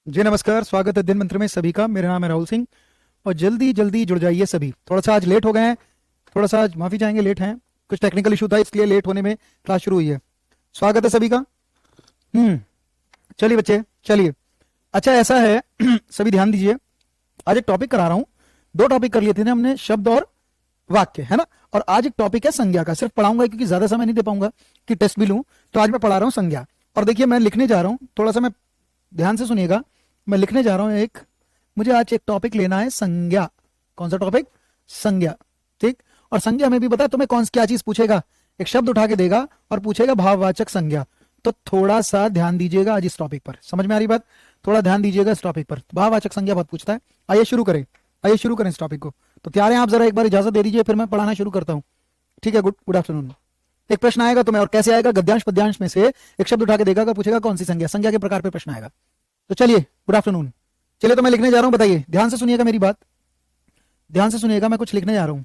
जी नमस्कार, स्वागत है दिन मंत्र में सभी का। मेरा नाम है राहुल सिंह और जल्दी जल्दी जुड़ जाइए सभी। थोड़ा सा आज लेट हो गए हैं, थोड़ा सा आज माफी चाहेंगे, लेट हैं, कुछ टेक्निकल इशू था इसलिए लेट होने में क्लास शुरू हुई है। स्वागत है सभी का। चलिए बच्चे, चलिए। अच्छा ऐसा है सभी ध्यान दीजिए, आज एक टॉपिक करा रहा हूं। दो टॉपिक कर लिए थे ना हमने, शब्द और वाक्य, है ना। और आज एक टॉपिक है संज्ञा का। सिर्फ पढ़ाऊंगा क्योंकि ज्यादा समय नहीं दे पाऊंगा कि टेस्ट भी लूं, तो आज मैं पढ़ा रहा हूं संज्ञा। और देखिए मैं लिखने जा रहा हूं, थोड़ा सा मैं ध्यान से सुनिएगा। मैं लिखने जा रहा हूं एक, मुझे आज एक टॉपिक लेना है संज्ञा। कौन सा टॉपिक? संज्ञा। ठीक। और संज्ञा में भी बता तुम्हें कौन क्या चीज पूछेगा, एक शब्द उठा के देगा और पूछेगा भाववाचक संज्ञा। तो थोड़ा सा ध्यान दीजिएगा आज इस टॉपिक पर। समझ में आ रही बात? थोड़ा ध्यान दीजिएगा इस टॉपिक पर। भाववाचक संज्ञा बहुत पूछता है। आइए शुरू करें, आइए शुरू करें इस टॉपिक को। तो तैयार हैं आप? जरा एक बार इजाजत दे दीजिए, फिर मैं पढ़ाना शुरू करता हूं। ठीक है, गुड गुड आफ्टरनून। एक प्रश्न आएगा तुम्हें, और कैसे आएगा? गद्यांश पद्यांश में से एक शब्द उठा के देगा, पूछेगा कौन सी संज्ञा, संज्ञा के प्रकार पे प्रश्न आएगा। तो चलिए, गुड आफ्टरनून। चलिए तो मैं लिखने जा रहा हूं, बताइए, ध्यान से सुनिएगा मेरी बात, ध्यान से सुनिएगा। मैं कुछ लिखने जा रहा हूं।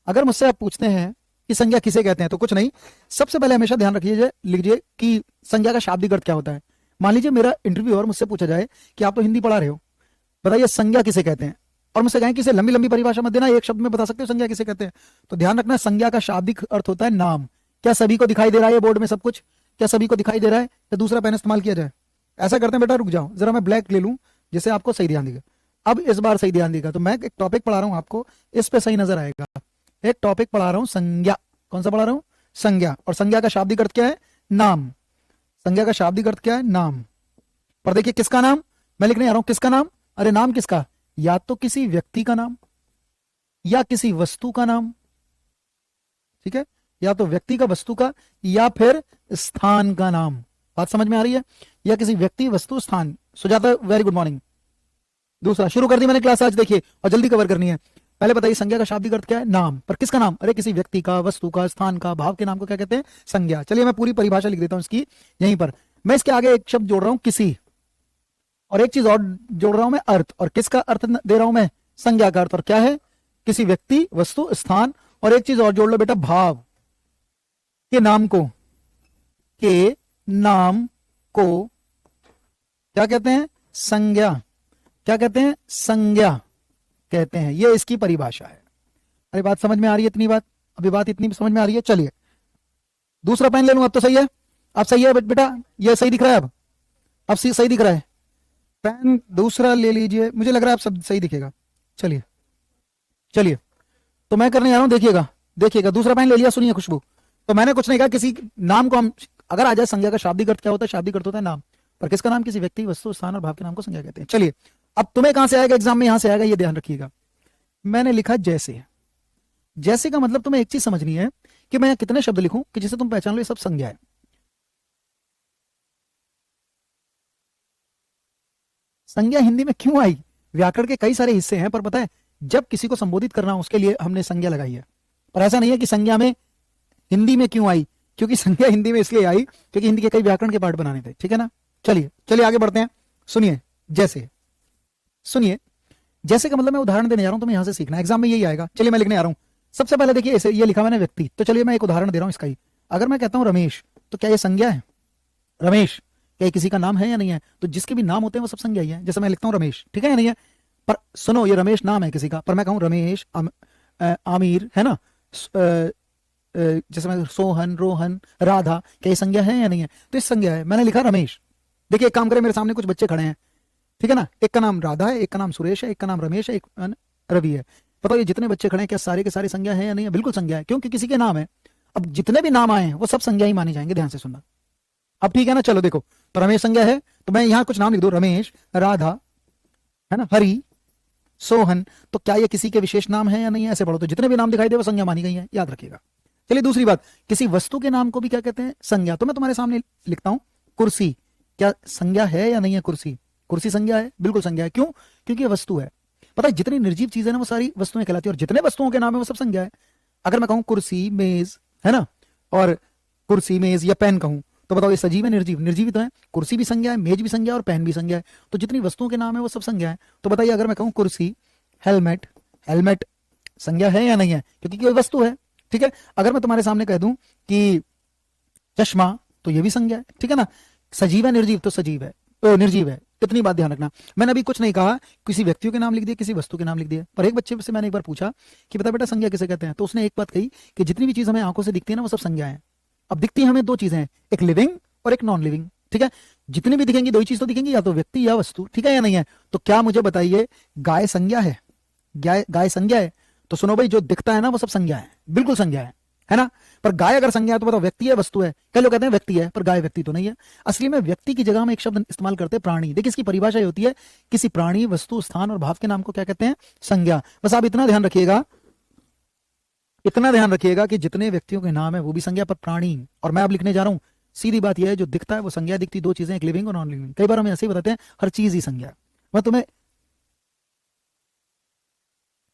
अगर मुझसे आप पूछते हैं कि संज्ञा किसे कहते हैं, तो कुछ नहीं, सबसे पहले हमेशा ध्यान रखिए, लिखिए कि संज्ञा का शाब्दिक अर्थ क्या होता है। मान लीजिए मेरा इंटरव्यू और मुझसे पूछा जाए कि आप तो हिंदी पढ़ा रहे हो, बताइए संज्ञा किसे कहते हैं। और मुझसे कहें कि इसे लंबी लंबी परिभाषा मत देना, एक शब्द में बता सकते हो संज्ञा किसे कहते हैं। तो ध्यान रखना, संज्ञा का शाब्दिक अर्थ होता है नाम। क्या सभी को दिखाई दे रहा है बोर्ड में सब कुछ? क्या सभी को दिखाई दे रहा है या दूसरा पेन इस्तेमाल किया जाए? ऐसा करते हैं बेटा, रुक जाओ जरा, मैं ब्लैक ले लूं जिससे आपको सही ध्यान देगा। अब इस बार सही ध्यान देगा। तो मैं एक टॉपिक पढ़ा रहा हूं आपको, इस पे सही नजर आएगा। एक टॉपिक पढ़ा रहा हूं संज्ञा। कौन सा पढ़ा रहा हूं? संज्ञा। और संज्ञा का शाब्दिक अर्थ क्या है? नाम। संज्ञा का शाब्दिक अर्थ क्या है? नाम। पर देखिए किसका नाम मैं लिखने आ रहा हूं, किसका नाम? अरे नाम किसका? या तो किसी व्यक्ति का नाम या किसी वस्तु का नाम। ठीक है, या तो व्यक्ति का, वस्तु का, या फिर स्थान का नाम। बात समझ में आ रही है? या किसी व्यक्ति, वस्तु, स्थान। Sujata very good morning. दूसरा शुरू कर दी मैंने क्लास आज, देखिए, और जल्दी कवर करनी है। पहले बताइए संज्ञा का शाब्दिक अर्थ क्या है? नाम। पर किसका नाम? अरे किसी व्यक्ति का, वस्तु का, स्थान का, भाव के नाम को क्या कहते हैं? संज्ञा। चलिए मैं पूरी परिभाषा लिख देता हूं इसकी यहीं पर। मैं इसके आगे एक शब्द जोड़ रहा हूं, किसी, और एक चीज और जोड़ रहा हूं मैं, अर्थ। और किसका अर्थ दे रहा हूं मैं? संज्ञा का अर्थ। और क्या है? किसी व्यक्ति, वस्तु, स्थान। और एक चीज और जोड़ लो बेटा, भाव के नाम को, के नाम को क्या कहते हैं? संज्ञा। क्या कहते हैं? संज्ञा कहते हैं। ये इसकी परिभाषा है। अरे बात समझ में आ रही है इतनी बात? अभी बात इतनी समझ में आ रही है? चलिए दूसरा पेन ले लूं, अब तो सही है, अब सही है बेटा, ये सही दिख रहा है अब सही दिख रहा है। पेन दूसरा ले लीजिए, मुझे लग रहा है अब सब सही दिखेगा। चलिए चलिए, तो मैं करने जा रहा हूं, देखिएगा देखिएगा। दूसरा पेन ले लिया, सुनिए खुशबू। तो मैंने कुछ नहीं कहा, किसी नाम को हम, अगर आ जाए संज्ञा का शाब्दिक अर्थ क्या होता है? शाब्दिक अर्थ होता है नाम। पर किसका नाम? किसी व्यक्ति, वस्तु, स्थान और भाव के नाम को संज्ञा कहते हैं। चलिए, अब तुम्हें कहां से आएगा एग्जाम में? यहां से आएगा, ये ध्यान रखिएगा। मैंने लिखा जैसे। जैसे का मतलब तुम्हें एक चीज समझनी है कि मैं कितने शब्द लिखूं कि जिसे तुम पहचान लो ये सब संज्ञा है। संज्ञा हिंदी में क्यों आई? व्याकरण के कई सारे हिस्से हैं, पर पता है जब किसी को संबोधित करना हो उसके लिए हमने संज्ञा लगाई है। पर ऐसा नहीं है कि संज्ञा में हिंदी में क्यों आई, क्योंकि संज्ञा हिंदी में इसलिए आई क्योंकि हिंदी के कई व्याकरण के पार्ट बनाने थे। ठीक है ना? चलिए चलिए आगे बढ़ते हैं। सुनिए जैसे, सुनिए जैसे का मतलब मैं उदाहरण देने जा रहा हूं, तुम्हें यहां से सीखना है, एग्जाम में यही आएगा। चलिए मैं लिखने आ रहा हूं। सबसे पहले देखिए, ऐसे ये लिखा मैंने व्यक्ति, तो चलिए मैं एक उदाहरण दे रहा हूं इसका ही। अगर मैं कहता हूं रमेश, तो क्या ये संज्ञा है? रमेश क्या ये किसी का नाम है या नहीं है? तो जिसके भी नाम होते हैं वो सब संज्ञा ही है। जैसे मैं लिखता हूं रमेश, ठीक है या नहीं है? पर सुनो, ये रमेश नाम है किसी का, पर मैं कहूं रमेश, आमिर, है ना, जैसे मैं सोहन, रोहन, राधा, क्या ये संज्ञा है या नहीं है? तो इस संज्ञा है। मैंने लिखा रमेश। देखिए एक काम करें, मेरे सामने कुछ बच्चे खड़े हैं, ठीक है ना, एक का नाम राधा है, एक का नाम सुरेश है, एक का नाम रमेश है, एक रवि है। बताओ ये जितने बच्चे खड़े हैं क्या सारे के सारे संज्ञा है या नहीं है? बिल्कुल संज्ञा है, क्योंकि किसी के नाम है। अब जितने भी नाम आए हैं वो सब संज्ञा ही माने जाएंगे, ध्यान से सुनना। अब ठीक है ना? चलो देखो, तो रमेश संज्ञा है, तो मैं यहां कुछ नाम लिख दूं, रमेश, राधा, है ना, हरि, सोहन। तो क्या ये किसी के विशेष नाम है या नहीं है? ऐसे पढ़ो, तो जितने भी नाम दिखाई दे वो संज्ञा मानी गई है, याद रखिएगा। चलिए दूसरी बात, किसी वस्तु के नाम को भी क्या कहते हैं? संज्ञा। तो मैं तुम्हारे सामने लिखता हूं कुर्सी, क्या संज्ञा है या नहीं है? कुर्सी, कुर्सी संज्ञा है, बिल्कुल संज्ञा है। क्यों? क्योंकि ये वस्तु है। पता है जितनी निर्जीव चीजें ना वो सारी वस्तुएं कहलाती है, और जितने वस्तुओं के नाम है वो सब संज्ञा है। अगर मैं कहूं कुर्सी, मेज, है ना, और कुर्सी, मेज या पेन कहूं, तो बताओ ये सजीव है निर्जीव? निर्जीव तो है। कुर्सी भी संज्ञा है, मेज भी संज्ञा है, और पेन भी संज्ञा है। तो जितनी वस्तुओं के नाम है वो सब संज्ञा है। तो बताइए अगर मैं कहूं कुर्सी, हेलमेट, हेलमेट संज्ञा है या नहीं है? क्योंकि कोई वस्तु है। ठीक है। अगर मैं तुम्हारे सामने कह दूं कि चश्मा, तो ये भी संज्ञा है। ठीक है ना? सजीव है निर्जीव? तो सजीव है, निर्जीव है। इतनी बात ध्यान रखना। मैंने अभी कुछ नहीं कहा, किसी व्यक्तियों के नाम लिख दिए, किसी वस्तु के नाम लिख दिए। पर एक बच्चे से मैंने एक बार पूछा कि बता बेटा संज्ञा किसे कहते हैं, तो उसने एक बात कही कि जितनी भी चीज हमें आंखों से दिखती है ना वो सब संज्ञा है। अब दिखती हमें दो चीजें हैं, एक लिविंग और एक नॉन लिविंग, ठीक है। जितनी भी दिखेंगी दो ही चीज तो दिखेंगी, या तो व्यक्ति या वस्तु, ठीक है या नहीं है। तो क्या मुझे बताइए, गाय संज्ञा है? गाय संज्ञा है? तो सुनो भाई, जो दिखता है ना वो सब संज्ञा है, बिल्कुल संज्ञा है ना। पर गाय अगर संज्ञा है तो बताओ व्यक्ति है वस्तु है? कई लोग कहते हैं व्यक्ति है, पर गाय व्यक्ति तो नहीं है। असली में व्यक्ति की जगह हम एक शब्द इस्तेमाल करते हैं प्राणी। देखिए इसकी परिभाषा होती है, किसी प्राणी, वस्तु, स्थान और भाव के नाम को क्या कहते हैं? संज्ञा। बस आप इतना ध्यान रखिएगा, इतना ध्यान रखिएगा कि जितने व्यक्तियों के नाम है वो भी संज्ञा, पर प्राणी। और मैं अब लिखने जा रहा हूं, सीधी बात यह है, जो दिखता है वो संज्ञा, दिखती दो चीजें, एक लिविंग और नॉन लिविंग। कई बार हम ऐसे ही बताते हैं हर चीज ही संज्ञा। मैं तुम्हें,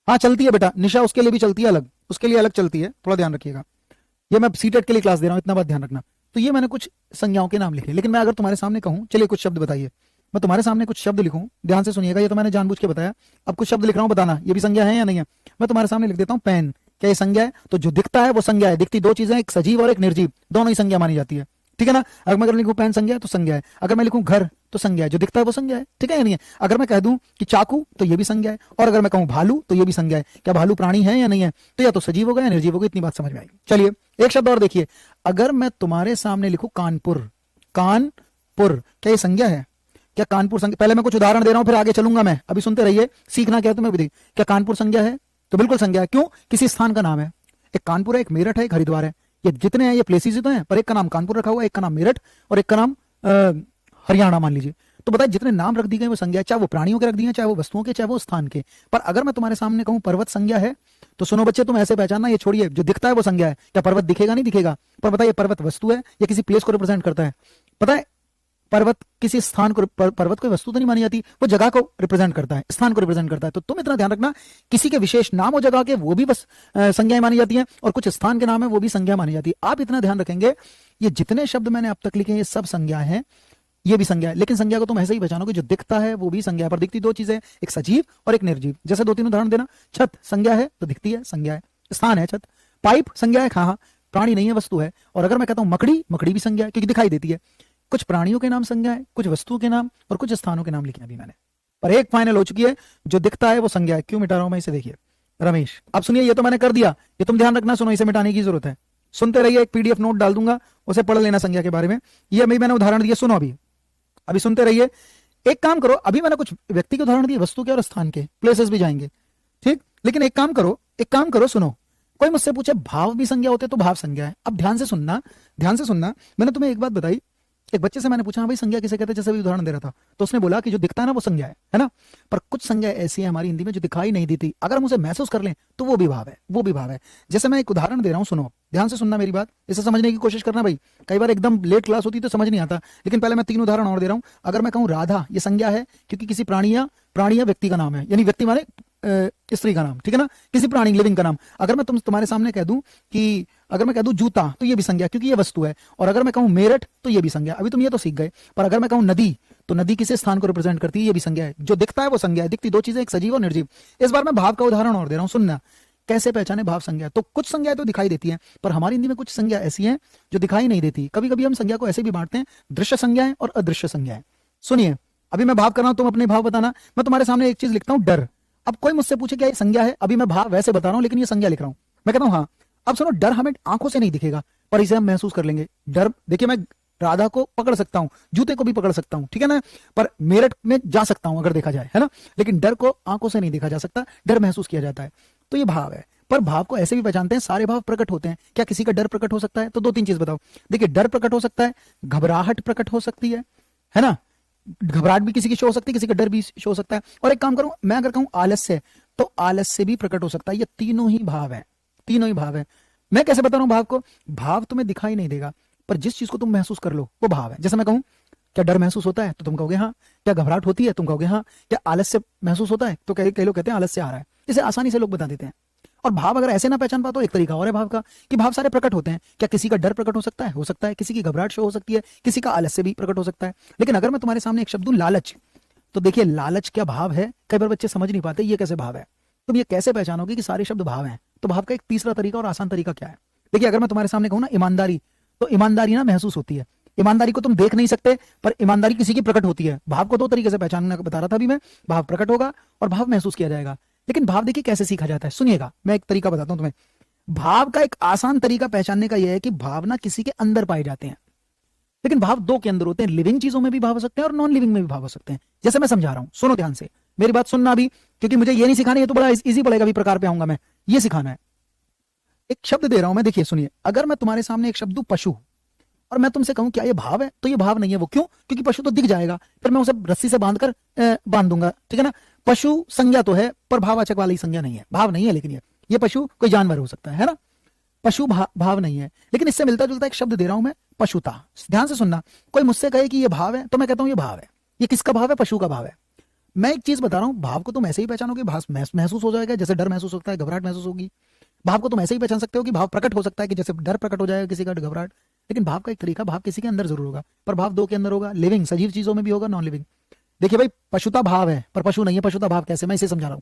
हाँ चलती है बेटा, निशा उसके लिए भी चलती है अलग, उसके लिए अलग चलती है, थोड़ा ध्यान रखिएगा। ये मैं सीटेट के लिए क्लास दे रहा हूं, इतना बात ध्यान रखना। तो ये मैंने कुछ संज्ञाओं के नाम लिखे, लेकिन मैं अगर तुम्हारे सामने कहूं चलिए कुछ शब्द बताइए, मैं तुम्हारे सामने कुछ शब्द लिखूं, ध्यान से सुनिएगा, ये तो मैंने जानबूझ के बताया। अब कुछ शब्द लिख रहा हूं, बताना ये भी संज्ञा है या नहीं है। मैं तुम्हारे सामने लिख देता हूं पेन, क्या ये संज्ञा है? तो जो दिखता है वो संज्ञा है, दिखती दो चीजें, एक सजीव और एक निर्जीव, दोनों ही संज्ञा मानी जाती है, ठीक है ना। अगर लिखूं पेन संज्ञा है तो संज्ञा है, अगर मैं लिखूं घर तो संज्ञा है, जो दिखता है वो संज्ञा है, ठीक है या नहीं है। अगर मैं कह दूं कि चाकू तो ये भी संज्ञा है, और अगर मैं कहूं भालू तो ये भी संज्ञा है। क्या भालू प्राणी है या नहीं है? तो या तो सजीव होगा या निर्जीव होगा, इतनी बात समझ में आएगी। चलिए एक शब्द और देखिए, अगर मैं तुम्हारे सामने लिखूं कानपुर, कानपुर, क्या ये संज्ञा है? क्या कानपुर संज्ञा? पहले मैं कुछ उदाहरण दे रहा हूं, फिर आगे चलूंगा मैं, अभी सुनते रहिए, सीखना क्या है तुम्हें भी। क्या कानपुर संज्ञा है? तो बिल्कुल संज्ञा है। क्यों? किसी स्थान का नाम है। एक कानपुर है, एक मेरठ है, एक हरिद्वार है, ये जितने हैं ये प्लेसेस ही तो हैं, पर एक का नाम कानपुर रखा हुआ है, एक का नाम मेरठ और एक का नाम हरियाणा मान लीजिए। तो बताइए जितने नाम रख दिए गए वो संज्ञा है, चाहे वो प्राणियों के रख दिए, चाहे वो वस्तुओं के, चाहे वो स्थान के। पर अगर मैं तुम्हारे सामने कहूं पर्वत संज्ञा है, तो सुनो बच्चे, तुम ऐसे पहचानना, ये छोड़िए, जो दिखता है वो संज्ञा है। क्या पर्वत दिखेगा? नहीं दिखेगा। पर बताइए पर्वत वस्तु है या किसी प्लेस को रिप्रेजेंट करता है? पता है पर्वत किसी स्थान को, पर्वत कोई वस्तु तो नहीं मानी जाती, वो जगह को रिप्रेजेंट करता है, स्थान को रिप्रेजेंट करता है। तो तुम इतना ध्यान रखना, किसी के विशेष नाम और जगह के वो भी बस संज्ञाएं मानी जाती हैं, और कुछ स्थान के नाम है वो भी संज्ञा मानी जाती है। आप इतना ध्यान रखेंगे, ये जितने शब्द मैंने अब तक लिखे ये सब संज्ञा है, ये भी संज्ञा है। लेकिन संज्ञा को तुम ऐसे ही पहचानोगे, जो दिखता है वो भी संज्ञा है, पर दिखती दो चीजें, एक सजीव और एक निर्जीव। जैसे दो तीन उदाहरण देना, छत संज्ञा है तो दिखती है, संज्ञा है, स्थान है छत। पाइप संज्ञा है, हाँ, प्राणी नहीं है, वस्तु है। और अगर मैं कहता हूं मकड़ी, मकड़ी भी संज्ञा है क्योंकि दिखाई देती है। कुछ प्राणियों के नाम संज्ञा है, कुछ वस्तुओं के नाम और कुछ स्थानों के नाम लिखे अभी मैंने। पर एक फाइनल हो चुकी है, जो दिखता है वो संज्ञा है। क्यों मिटा रहा हूं मैं इसे? देखिए रमेश, अब सुनिए, ये तो मैंने कर दिया, ये तुम ध्यान रखना, सुनो, इसे मिटाने की जरूरत है। सुनते रहिए, एक पीडीएफ नोट डाल दूंगा, उसे पढ़ लेना संज्ञा के बारे में। ये अभी मैंने उदाहरण दिए, सुनो अभी सुनते रहिए। एक काम करो, अभी मैंने कुछ व्यक्ति के उदाहरण दिए, वस्तु के और स्थान के, प्लेसेस भी जाएंगे, ठीक। लेकिन एक काम करो, सुनो, कोई मुझसे पूछे भाव भी संज्ञा होते तो भाव संज्ञा है। अब ध्यान से सुनना, मैंने तुम्हें एक बात बताई, एक बच्चे से मैंने पूछा, हाँ भाई संज्ञा किसे कहते हैं, जैसे भी उदाहरण दे रहा था, तो उसने बोला कि जो दिखता है ना वो संज्ञा है ना। पर कुछ संज्ञा ऐसी है हमारी हिंदी में जो दिखाई नहीं देती, अगर हम उसे महसूस कर लें तो वो भी भाव है, जैसे मैं एक उदाहरण दे रहा हूं, सुनो, ध्यान से सुनना मेरी बात, इसे समझने की कोशिश करना भाई। कई बार एकदम लेट क्लास होती तो समझ नहीं आता, लेकिन पहले मैं 3 उदाहरण और दे रहा हूं। अगर मैं कहूं राधा, ये संज्ञा है क्योंकि किसी प्राणी या व्यक्ति का नाम है, यानी व्यक्ति माने स्त्री का नाम, ठीक है ना, किसी प्राणी लिविंग का नाम। अगर मैं तुम्हारे सामने कह दूं कि, अगर मैं कह दूं जूता, तो ये भी संज्ञा क्योंकि ये वस्तु है। और अगर मैं कहूं मेरठ, तो ये भी संज्ञा। अभी तुम ये तो सीख गए। पर अगर मैं कहूं नदी, तो नदी किसी स्थान को रिप्रेजेंट करती है, ये भी संज्ञा है। जो दिखता है वो संज्ञा है, दिखती दो चीजें, एक सजीव और निर्जीव। इस बार मैं भाव का उदाहरण और दे रहा हूं, सुनना, कैसे पहचाने भाव संज्ञा। तो कुछ संज्ञाएं तो दिखाई देती हैं, पर हमारी हिंदी में कुछ संज्ञा ऐसी हैं जो दिखाई नहीं देती। कभी कभी हम संज्ञा को ऐसे भी बांटते हैं, दृश्य संज्ञाएं और अदृश्य संज्ञाएं। सुनिए, अभी मैं भाव कर रहा हूं, तुम अपने भाव बताना। मैं तुम्हारे सामने एक चीज लिखता हूं, डर। अब कोई मुझसे पूछे क्या ये संज्ञा है, अभी मैं भाव वैसे बता रहा हूं, लेकिन ये संज्ञा लिख रहा हूं। मैं कहता हूं हाँ। अब सुनो, डर हमें आंखों से नहीं दिखेगा, पर इसे हम महसूस कर लेंगे। डर, देखिए मैं राधा को पकड़ सकता हूं, जूते को भी पकड़ सकता हूं, ठीक है ना, पर मेरठ में जा सकता हूं अगर देखा जाए, है ना। लेकिन डर को आंखों से नहीं देखा जा सकता, डर महसूस किया जाता है, तो ये भाव है। पर भाव को ऐसे भी पहचानते हैं, सारे भाव प्रकट होते हैं। क्या किसी का डर प्रकट हो सकता है? तो 2-3 चीज बताओ। देखिए, डर प्रकट हो सकता है, घबराहट प्रकट हो सकती है ना, घबराहट भी किसी की शो हो सकती है, किसी का डर भी शो हो सकता है। और एक काम करूं, मैं अगर कहूं आलस्य, तो आलस्य भी प्रकट हो सकता है। ये तीनों ही भाव है। मैं कैसे बता रहा हूं भाव को? भाव तुम्हें दिखाई नहीं देगा, पर जिस चीज को तुम महसूस कर लो वो भाव है। जैसे मैं कहूं क्या डर महसूस होता है, तो तुम कहोगे हाँ। क्या घबराहट होती है, तुम कहोगे हाँ। क्या आलस्य महसूस होता है, तो कई लोग कहते हैं आलस्य आ रहा है। इसे आसानी से लोग बता देते हैं। और भाव अगर ऐसे ना पहचान पाओ तो एक तरीका और है भाव का, कि भाव सारे प्रकट होते हैं। क्या किसी का डर प्रकट हो सकता है, किसी की घबराहट शो हो सकती है, किसी का आलस्य भी प्रकट हो सकता है। लेकिन अगर मैं तुम्हारे सामने एक शब्द दूं, लालच, तो देखिए लालच क्या भाव है, कई बार बच्चे समझ नहीं पाते ये कैसे भाव है। तुम ये कैसे पहचानोगे कि सारे शब्द भाव हैं? तो भाव का एक तीसरा तरीका और आसान तरीका क्या है? देखिए, अगर मैं तुम्हारे सामने कहूं ना ईमानदारी, तो ईमानदारी ना महसूस होती है। ईमानदारी को तुम देख नहीं सकते, पर ईमानदारी किसी की प्रकट होती है। भाव को दो तरीके से पहचानना बता रहा था अभी मैं, भाव प्रकट होगा और भाव महसूस किया जाएगा। लेकिन भाव देखिए कैसे सीखा जाता है, सुनिएगा, मैं एक तरीका बताता हूं तुम्हें। भाव का एक आसान तरीका पहचानने का यह है कि भावना किसी के अंदर पाए जाते हैं, लेकिन भाव दो के अंदर होते हैं। लिविंग चीजों में भी भाव हो सकते हैं और नॉन लिविंग में भी भाव हो सकते हैं। जैसे मैं समझा रहा हूं, सुनो ध्यान से, मेरी बात सुनना भी, क्योंकि मुझे ये नहीं सिखाना, ये तो बड़ा इजी पड़ेगा, अभी प्रकार पे आऊंगा मैं, ये सिखाना है। एक शब्द दे रहा हूं मैं, देखिए सुनिए। अगर मैं तुम्हारे सामने एक शब्द दूं पशु, और मैं तुमसे कहूं क्या ये भाव है, तो ये भाव नहीं है। वो क्यों? क्योंकि पशु तो दिख जाएगा, फिर मैं उसे रस्सी से बांधकर बांध दूंगा, ठीक है ना। पशु संज्ञा तो है, पर भाववाचक वाली संज्ञा नहीं है, भाव नहीं है। लेकिन ये पशु कोई जानवर हो सकता है ना, पशु भाव नहीं है। लेकिन इससे मिलता जुलता एक शब्द दे रहा हूं मैं, पशुता। ध्यान से सुनना, कोई मुझसे कहे कि ये भाव है, तो मैं कहता हूं ये भाव है। ये किसका भाव है? पशु का भाव है। मैं एक चीज बता रहा हूं, भाव को तुम ऐसे ही पहचानोगे, भाव महसूस हो जाएगा, जैसे डर महसूस होता है, घबराहट महसूस होगी। भाव को तुम ऐसे ही पहचान सकते हो कि भाव प्रकट हो सकता है, कि जैसे डर प्रकट हो जाएगा किसी का, घबराहट। लेकिन भाव का एक तरीका, भाव किसी के अंदर जरूर होगा, पर भाव दो के अंदर होगा, लिविंग सजीव चीजों में भी होगा, नॉन लिविंग। देखिए भाई, पशुता भाव है पर पशु नहीं है। पशुता भाव कैसे, मैं इसे समझा रहा हूं।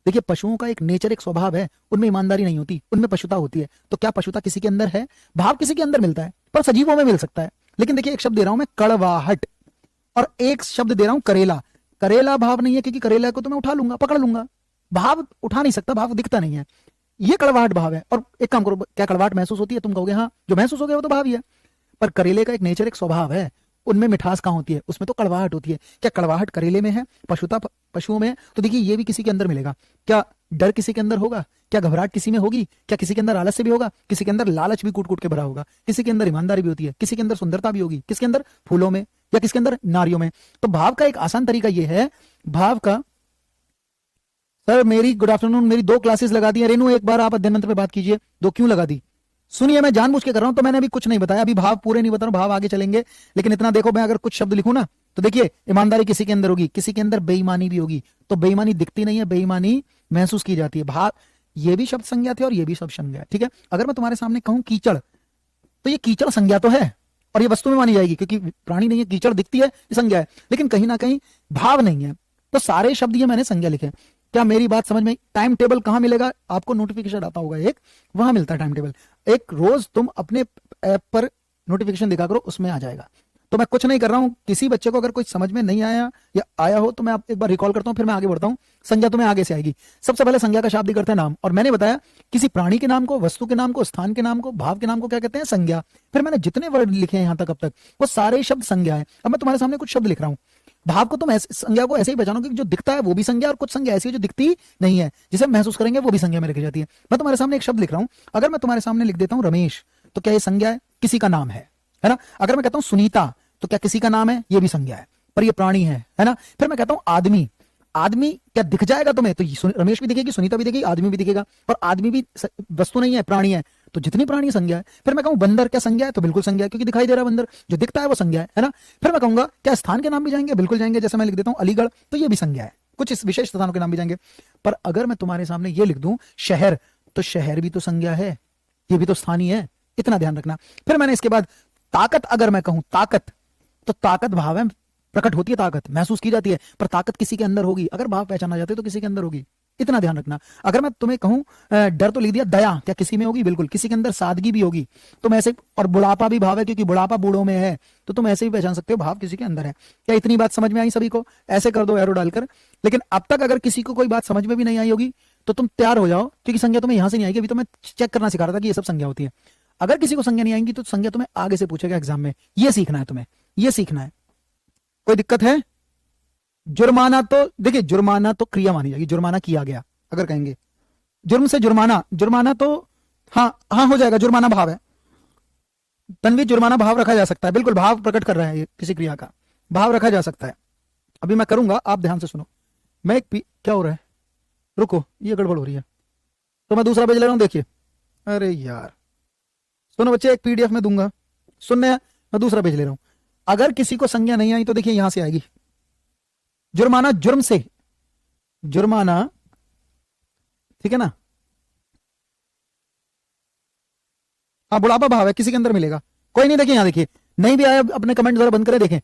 देखिए, पशुओं का एक नेचर, एक स्वभाव है, उनमें ईमानदारी नहीं होती, उनमें पशुता होती है। तो क्या पशुता किसी के अंदर है? भाव किसी के अंदर मिलता है, पर सजीवों में मिल सकता है। लेकिन देखिए, एक शब्द दे रहा हूं मैं, कड़वाहट, और एक शब्द दे रहा हूं करेला। करेला भाव नहीं है, क्योंकि करेला को तो मैं उठा लूंगा, पकड़ लूंगा, भाव उठा नहीं सकता, भाव दिखता नहीं है। ये कड़वाहट भाव है। और एक काम करो, क्या कड़वाहट महसूस होती है? तुम कहोगे हाँ, जो महसूस हो गया वो तो भाव ही है। पर करेले का एक नेचर, एक स्वभाव है, उनमें मिठास कहां होती है? उसमें तो कड़वाहट होती है। क्या कड़वाहट करेले में है, पशुता पशुओं में है? तो देखिए, ये भी किसी के अंदर मिलेगा। क्या डर किसी के अंदर होगा? क्या घबराहट किसी में होगी? क्या किसी के अंदर आलस्य भी होगा? किसी के अंदर लालच भी कूट कूट के भरा होगा। किसी के अंदर ईमानदारी भी होती है, किसी के अंदर सुंदरता भी होगी, किसके अंदर? फूलों में, या किसके अंदर? नारियों में। तो भाव का एक आसान तरीका यह है, भाव का, सर मेरी गुड आफ्टरनून, मेरी 2 क्लासेस लगा दी है। रेनू, एक बार आप अध्ययन मंत्र पे बात कीजिए। 2 क्यों लगा दी? सुनिए, मैं जानबूझ के कर रहा हूं, तो मैंने अभी कुछ नहीं बताया, अभी भाव पूरे नहीं बता रहा हूं, भाव आगे चलेंगे। लेकिन इतना देखो, मैं अगर कुछ शब्द लिखूं ना, तो देखिए, ईमानदारी किसी के अंदर होगी, किसी के अंदर बेईमानी भी होगी। तो बेईमानी दिखती नहीं है, बेईमानी महसूस की जाती है। भाव, ये भी शब्द संज्ञा थे और ये भी शब्द संज्ञा है, ठीक है। अगर मैं तुम्हारे सामने कहूं कीचड़, तो ये कीचड़ संज्ञा तो है और ये वस्तु में मानी जाएगी, क्योंकि प्राणी नहीं है, कीचड़ दिखती है, ये संज्ञा है। लेकिन कहीं ना कहीं भाव नहीं है। तो सारे शब्द ये मैंने संज्ञा लिखे। क्या मेरी बात समझ में? टाइम टेबल कहां मिलेगा आपको? नोटिफिकेशन आता होगा एक, वहां मिलता है टाइम टेबल। एक रोज तुम अपने ऐप पर नोटिफिकेशन देखा करो, उसमें आ जाएगा। तो मैं कुछ नहीं कर रहा हूं। किसी बच्चे को अगर कुछ समझ में नहीं आया या आया हो, तो मैं आप एक बार रिकॉल करता हूं, फिर मैं आगे बढ़ता हूं। संज्ञा तुम्हें आगे से आएगी। सबसे पहले संज्ञा का शाब्दिक अर्थ है नाम, और मैंने बताया किसी प्राणी के नाम को, वस्तु के नाम को, स्थान के नाम को, भाव के नाम को क्या कहते हैं? संज्ञा। फिर मैंने जितने वर्ड लिखे हैं यहां तक अब तक, वो सारे शब्द संज्ञा है। अब मैं तुम्हारे सामने कुछ शब्द लिख रहा हूं। भाव को तुम ऐसे, संज्ञा को ऐसे ही पहचानो कि जो दिखता है वो भी संज्ञा, और कुछ संज्ञा ऐसी है जो दिखती नहीं है, जिसे महसूस करेंगे वो भी संज्ञा में लिखी जाती है। मैं तुम्हारे सामने एक शब्द लिख रहा हूं, अगर मैं तुम्हारे सामने लिख देता हूं रमेश, तो क्या ये संज्ञा है? किसी का नाम है ना। अगर मैं कहता हूं सुनीता, तो क्या किसी का नाम है? ये भी संज्ञा है, पर ये प्राणी है ना। फिर मैं कहता हूं आदमी, आदमी क्या दिख जाएगा तुम्हें? तो रमेश भी दिखेगी, सुनीता भी दिखेगी, आदमी भी दिखेगा। और आदमी भी वस्तु नहीं है, प्राणी है, तो जितनी प्राणी संज्ञा है। फिर मैं कहूं बंदर, क्या संज्ञा है? तो बिल्कुल संज्ञा है, क्योंकि दिखाई दे रहा है बंदर, जो दिखता है वो संज्ञा है ना। फिर मैं कहूंगा क्या स्थान के नाम भी जाएंगे? बिल्कुल जाएंगे। जैसे मैं लिख देता हूं अलीगढ़, तो ये भी संज्ञा है, कुछ इस विशेष स्थानों के नाम भी जाएंगे। पर अगर मैं तुम्हारे सामने ये लिख दूं शहर, तो शहर भी तो संज्ञा है, ये भी तो स्थानीय है, इतना ध्यान रखना। फिर मैंने इसके बाद ताकत, अगर मैं कहूं ताकत, तो ताकत भाव है, प्रकट होती है, ताकत महसूस की जाती है, पर ताकत किसी के अंदर होगी। अगर भाव पहचाना जाते तो किसी के अंदर होगी, इतना ध्यान रखना। अगर मैं तुम्हें कहूं डर, तो लिख दिया दया, क्या किसी में होगी? बिल्कुल, किसी के अंदर सादगी भी होगी। तुम ऐसे, और बुढ़ापा भी भाव है, क्योंकि बुढ़ापा बूढ़ों में है, तो तुम ऐसे भी पहचान सकते हो भाव किसी के अंदर है। क्या इतनी बात समझ में आई सभी को? ऐसे कर दो एरो डालकर। लेकिन अब तक अगर किसी को कोई बात समझ में भी नहीं आई होगी, तो तुम तैयार हो जाओ, क्योंकि संज्ञा तुम्हें यहां से नहीं आएगी। अभी तो मैं चेक करना सिखा रहा था कि ये सब संज्ञा होती है। अगर किसी को संज्ञा नहीं आएंगी, तो संज्ञा तुम्हें आगे से पूछेगा एग्जाम में। ये सीखना है तुम्हें, ये सीखना है। कोई दिक्कत है? जुर्माना, तो देखिए जुर्माना तो क्रिया मानी जाएगी, जुर्माना किया गया। अगर कहेंगे जुर्म से जुर्माना, जुर्माना तो हाँ हो जाएगा, जुर्माना भाव है। तन्वी, जुर्माना भाव रखा जा सकता है, बिल्कुल भाव प्रकट कर रहा है, ये किसी क्रिया का भाव रखा जा सकता है। अभी मैं करूंगा, आप ध्यान से सुनो। मैं एक क्या हो रहा है? रुको, ये गड़बड़ हो रही है, तो मैं दूसरा पेज ले रहा हूं। देखिए, अरे यार सुनो बच्चे, एक पीडीएफ में दूंगा, सुनने, मैं दूसरा पेज ले रहा हूं। अगर किसी को संज्ञा नहीं आई, तो देखिए यहां से आएगी जुर्माना, जुर्म से जुर्माना, ठीक है ना। हाँ, बुढ़ापा भाव है, किसी के अंदर मिलेगा। कोई नहीं, देखिए यहां देखिए, नहीं भी आया अपने कमेंट जरा बंद करें, देखें।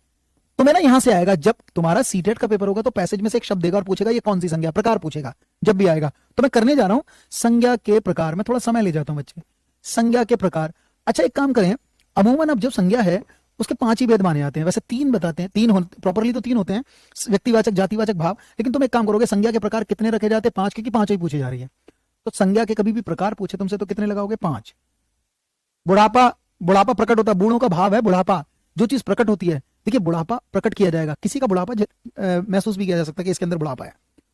तुम्हें ना यहां से आएगा, जब तुम्हारा सीटेट का पेपर होगा, तो पैसेज में से एक शब्द देगा और पूछेगा ये कौन सी संज्ञा, प्रकार पूछेगा, जब भी आएगा। तो मैं करने जा रहा हूं संज्ञा के प्रकार में, थोड़ा समय ले जाता हूं बच्चे, संज्ञा के प्रकार। अच्छा, एक काम करें, अमूमन अब जब संज्ञा है, उसके 5 ही भेद माने जाते हैं। वैसे 3 बताते हैं, 3 प्रॉपरली तो 3 होते हैं, व्यक्तिवाचक, जातिवाचक, भाव। लेकिन तुम एक काम करोगे, संज्ञा के प्रकार कितने रखे जाते हैं? 5 के, कि 5 ही पूछी जा रही है। तो संज्ञा के कभी भी प्रकार पूछे तुमसे तो कितने लगाओगे? 5। बुढ़ापा, बुढ़ापा प्रकट होता है, बूढ़ों का भाव है बुढ़ापा, जो चीज प्रकट होती है। देखिए बुढ़ापा प्रकट किया जाएगा, किसी का बुढ़ापा महसूस भी किया जा सकता है कि इसके अंदर बुढ़ापा है,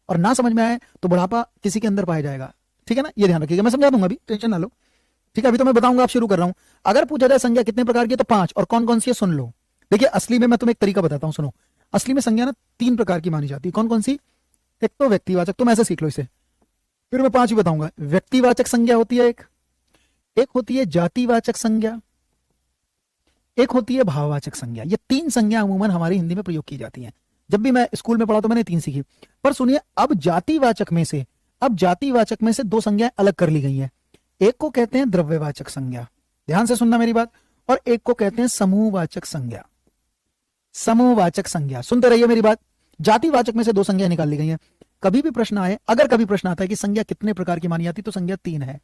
और ना समझ में आए तो बुढ़ापा किसी के अंदर पाया जाएगा। ठीक है ना, ये ध्यान रखिएगा, मैं समझा दूंगा, अभी टेंशन ना लो। ठीक है, अभी तो मैं बताऊंगा, आप शुरू कर रहा हूं। अगर पूछा जाए संज्ञा कितने प्रकार की है तो 5, और कौन कौन सी है सुन लो। देखिए असली में मैं तुम्हें एक तरीका बताता हूं, सुनो। असली में संज्ञा ना 3 प्रकार की मानी जाती है। कौन कौन सी? एक तो व्यक्तिवाचक, तुम ऐसे सीख लो इसे, फिर मैं 5 भी बताऊंगा। व्यक्तिवाचक संज्ञा होती है एक होती है जातिवाचक संज्ञा, एक होती है भाववाचक संज्ञा। ये 3 संज्ञा अमूमन हमारी हिंदी में प्रयोग की जाती हैं। जब भी मैं स्कूल में पढ़ा तो मैंने 3 सीखी। पर सुनिए, अब जातिवाचक में से 2 संज्ञाएं अलग कर ली गई हैं। एक को कहते हैं द्रव्यवाचक संज्ञा, ध्यान से सुनना मेरी बात, और एक को कहते हैं समूहवाचक संज्ञा। समूहवाचक संज्ञा, सुनते रहिए मेरी बात। जातिवाचक में से 2 संज्ञा निकाल ली गई हैं। कभी भी प्रश्न आए, अगर कभी प्रश्न आता है कि संज्ञा कितने प्रकार की मानी जाती, तो संज्ञा 3 है।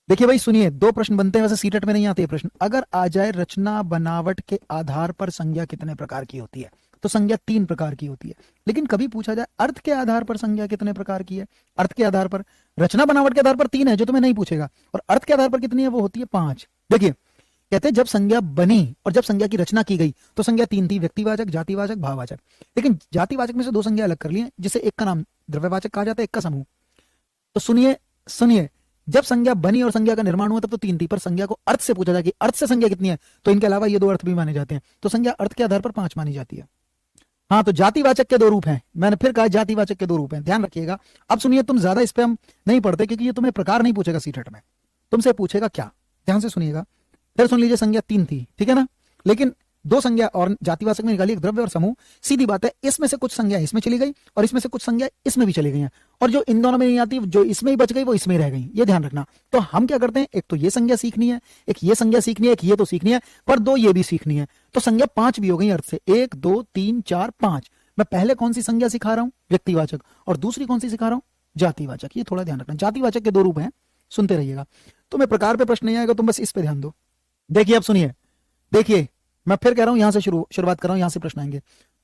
देखिए भाई सुनिए, 2 प्रश्न बनते हैं, वैसे सीटेट में नहीं आते प्रश्न। अगर आ जाए रचना बनावट के आधार पर संज्ञा कितने प्रकार की होती है, तो संज्ञा 3 प्रकार की होती है। लेकिन कभी पूछा जाए अर्थ के आधार पर संज्ञा कितने प्रकार की है, अर्थ के आधार पर, रचना बनावट के आधार पर 3 है जो तुम्हें नहीं पूछेगा, और अर्थ के आधार पर कितनी है, वो होती है 5। देखिए कहते हैं जब संज्ञा बनी और जब संज्ञा की रचना की गई तो संज्ञा 3 थी, व्यक्तिवाचक, जातिवाचक, भाववाचक। लेकिन जातिवाचक में से 2 संज्ञा अलग कर ली हैं, जिसे एक का नाम द्रव्यवाचक कहा जाता है, एक का समूह। तो सुनिए, जब संज्ञा बनी और संज्ञा का निर्माण हुआ तब तो 3 थी, पर संज्ञा को अर्थ से पूछा जाए कि अर्थ से संज्ञा कितनी है, तो इनके अलावा ये 2 अर्थ भी माने जाते हैं, तो संज्ञा अर्थ के आधार पर 5 मानी जाती है। हाँ, तो जातिवाचक के 2 रूप हैं, मैंने फिर कहा जातिवाचक के 2 रूप हैं, ध्यान रखिएगा। अब सुनिए, तुम ज्यादा इस पे हम नहीं पढ़ते क्योंकि ये तुम्हें प्रकार नहीं पूछेगा सीटेट में, तुमसे पूछेगा क्या, ध्यान से सुनिएगा। फिर सुन लीजिए, संज्ञा 3 थी, ठीक है ना, लेकिन 2 संज्ञा और जातिवाचक में निकाली, एक द्रव्य और समूह। सीधी बात है, इसमें से कुछ संज्ञा इसमें चली गई और इसमें से कुछ संज्ञा इसमें भी चली गई हैं, और जो इन दोनों में नहीं आती, जो इसमें ही बच गई वो इसमें ही रह गई, ये ध्यान रखना। तो हम क्या करते हैं, एक तो ये संज्ञा सीखनी है, एक ये संज्ञा सीखनी है, एक ये तो सीखनी है, पर 2 ये भी सीखनी है, तो संज्ञा 5 भी हो गई अर्थ से। 1 2 3 4 5। मैं पहले कौन सी संज्ञा सिखा रहा हूं, व्यक्तिवाचक, और दूसरी कौन सी सिखा रहा हूं, जातिवाचक। ये थोड़ा ध्यान रखना, जातिवाचक के 2 रूप हैं, सुनते रहिएगा। तुम्हें प्रकार पे प्रश्न नहीं आएगा, तुम बस इस पे ध्यान दो। देखिए अब सुनिए, देखिए मैं फिर कह रहा हूं, यहां से शुरुआत कर रहा हूं, यहां से प्रश्न आएंगे।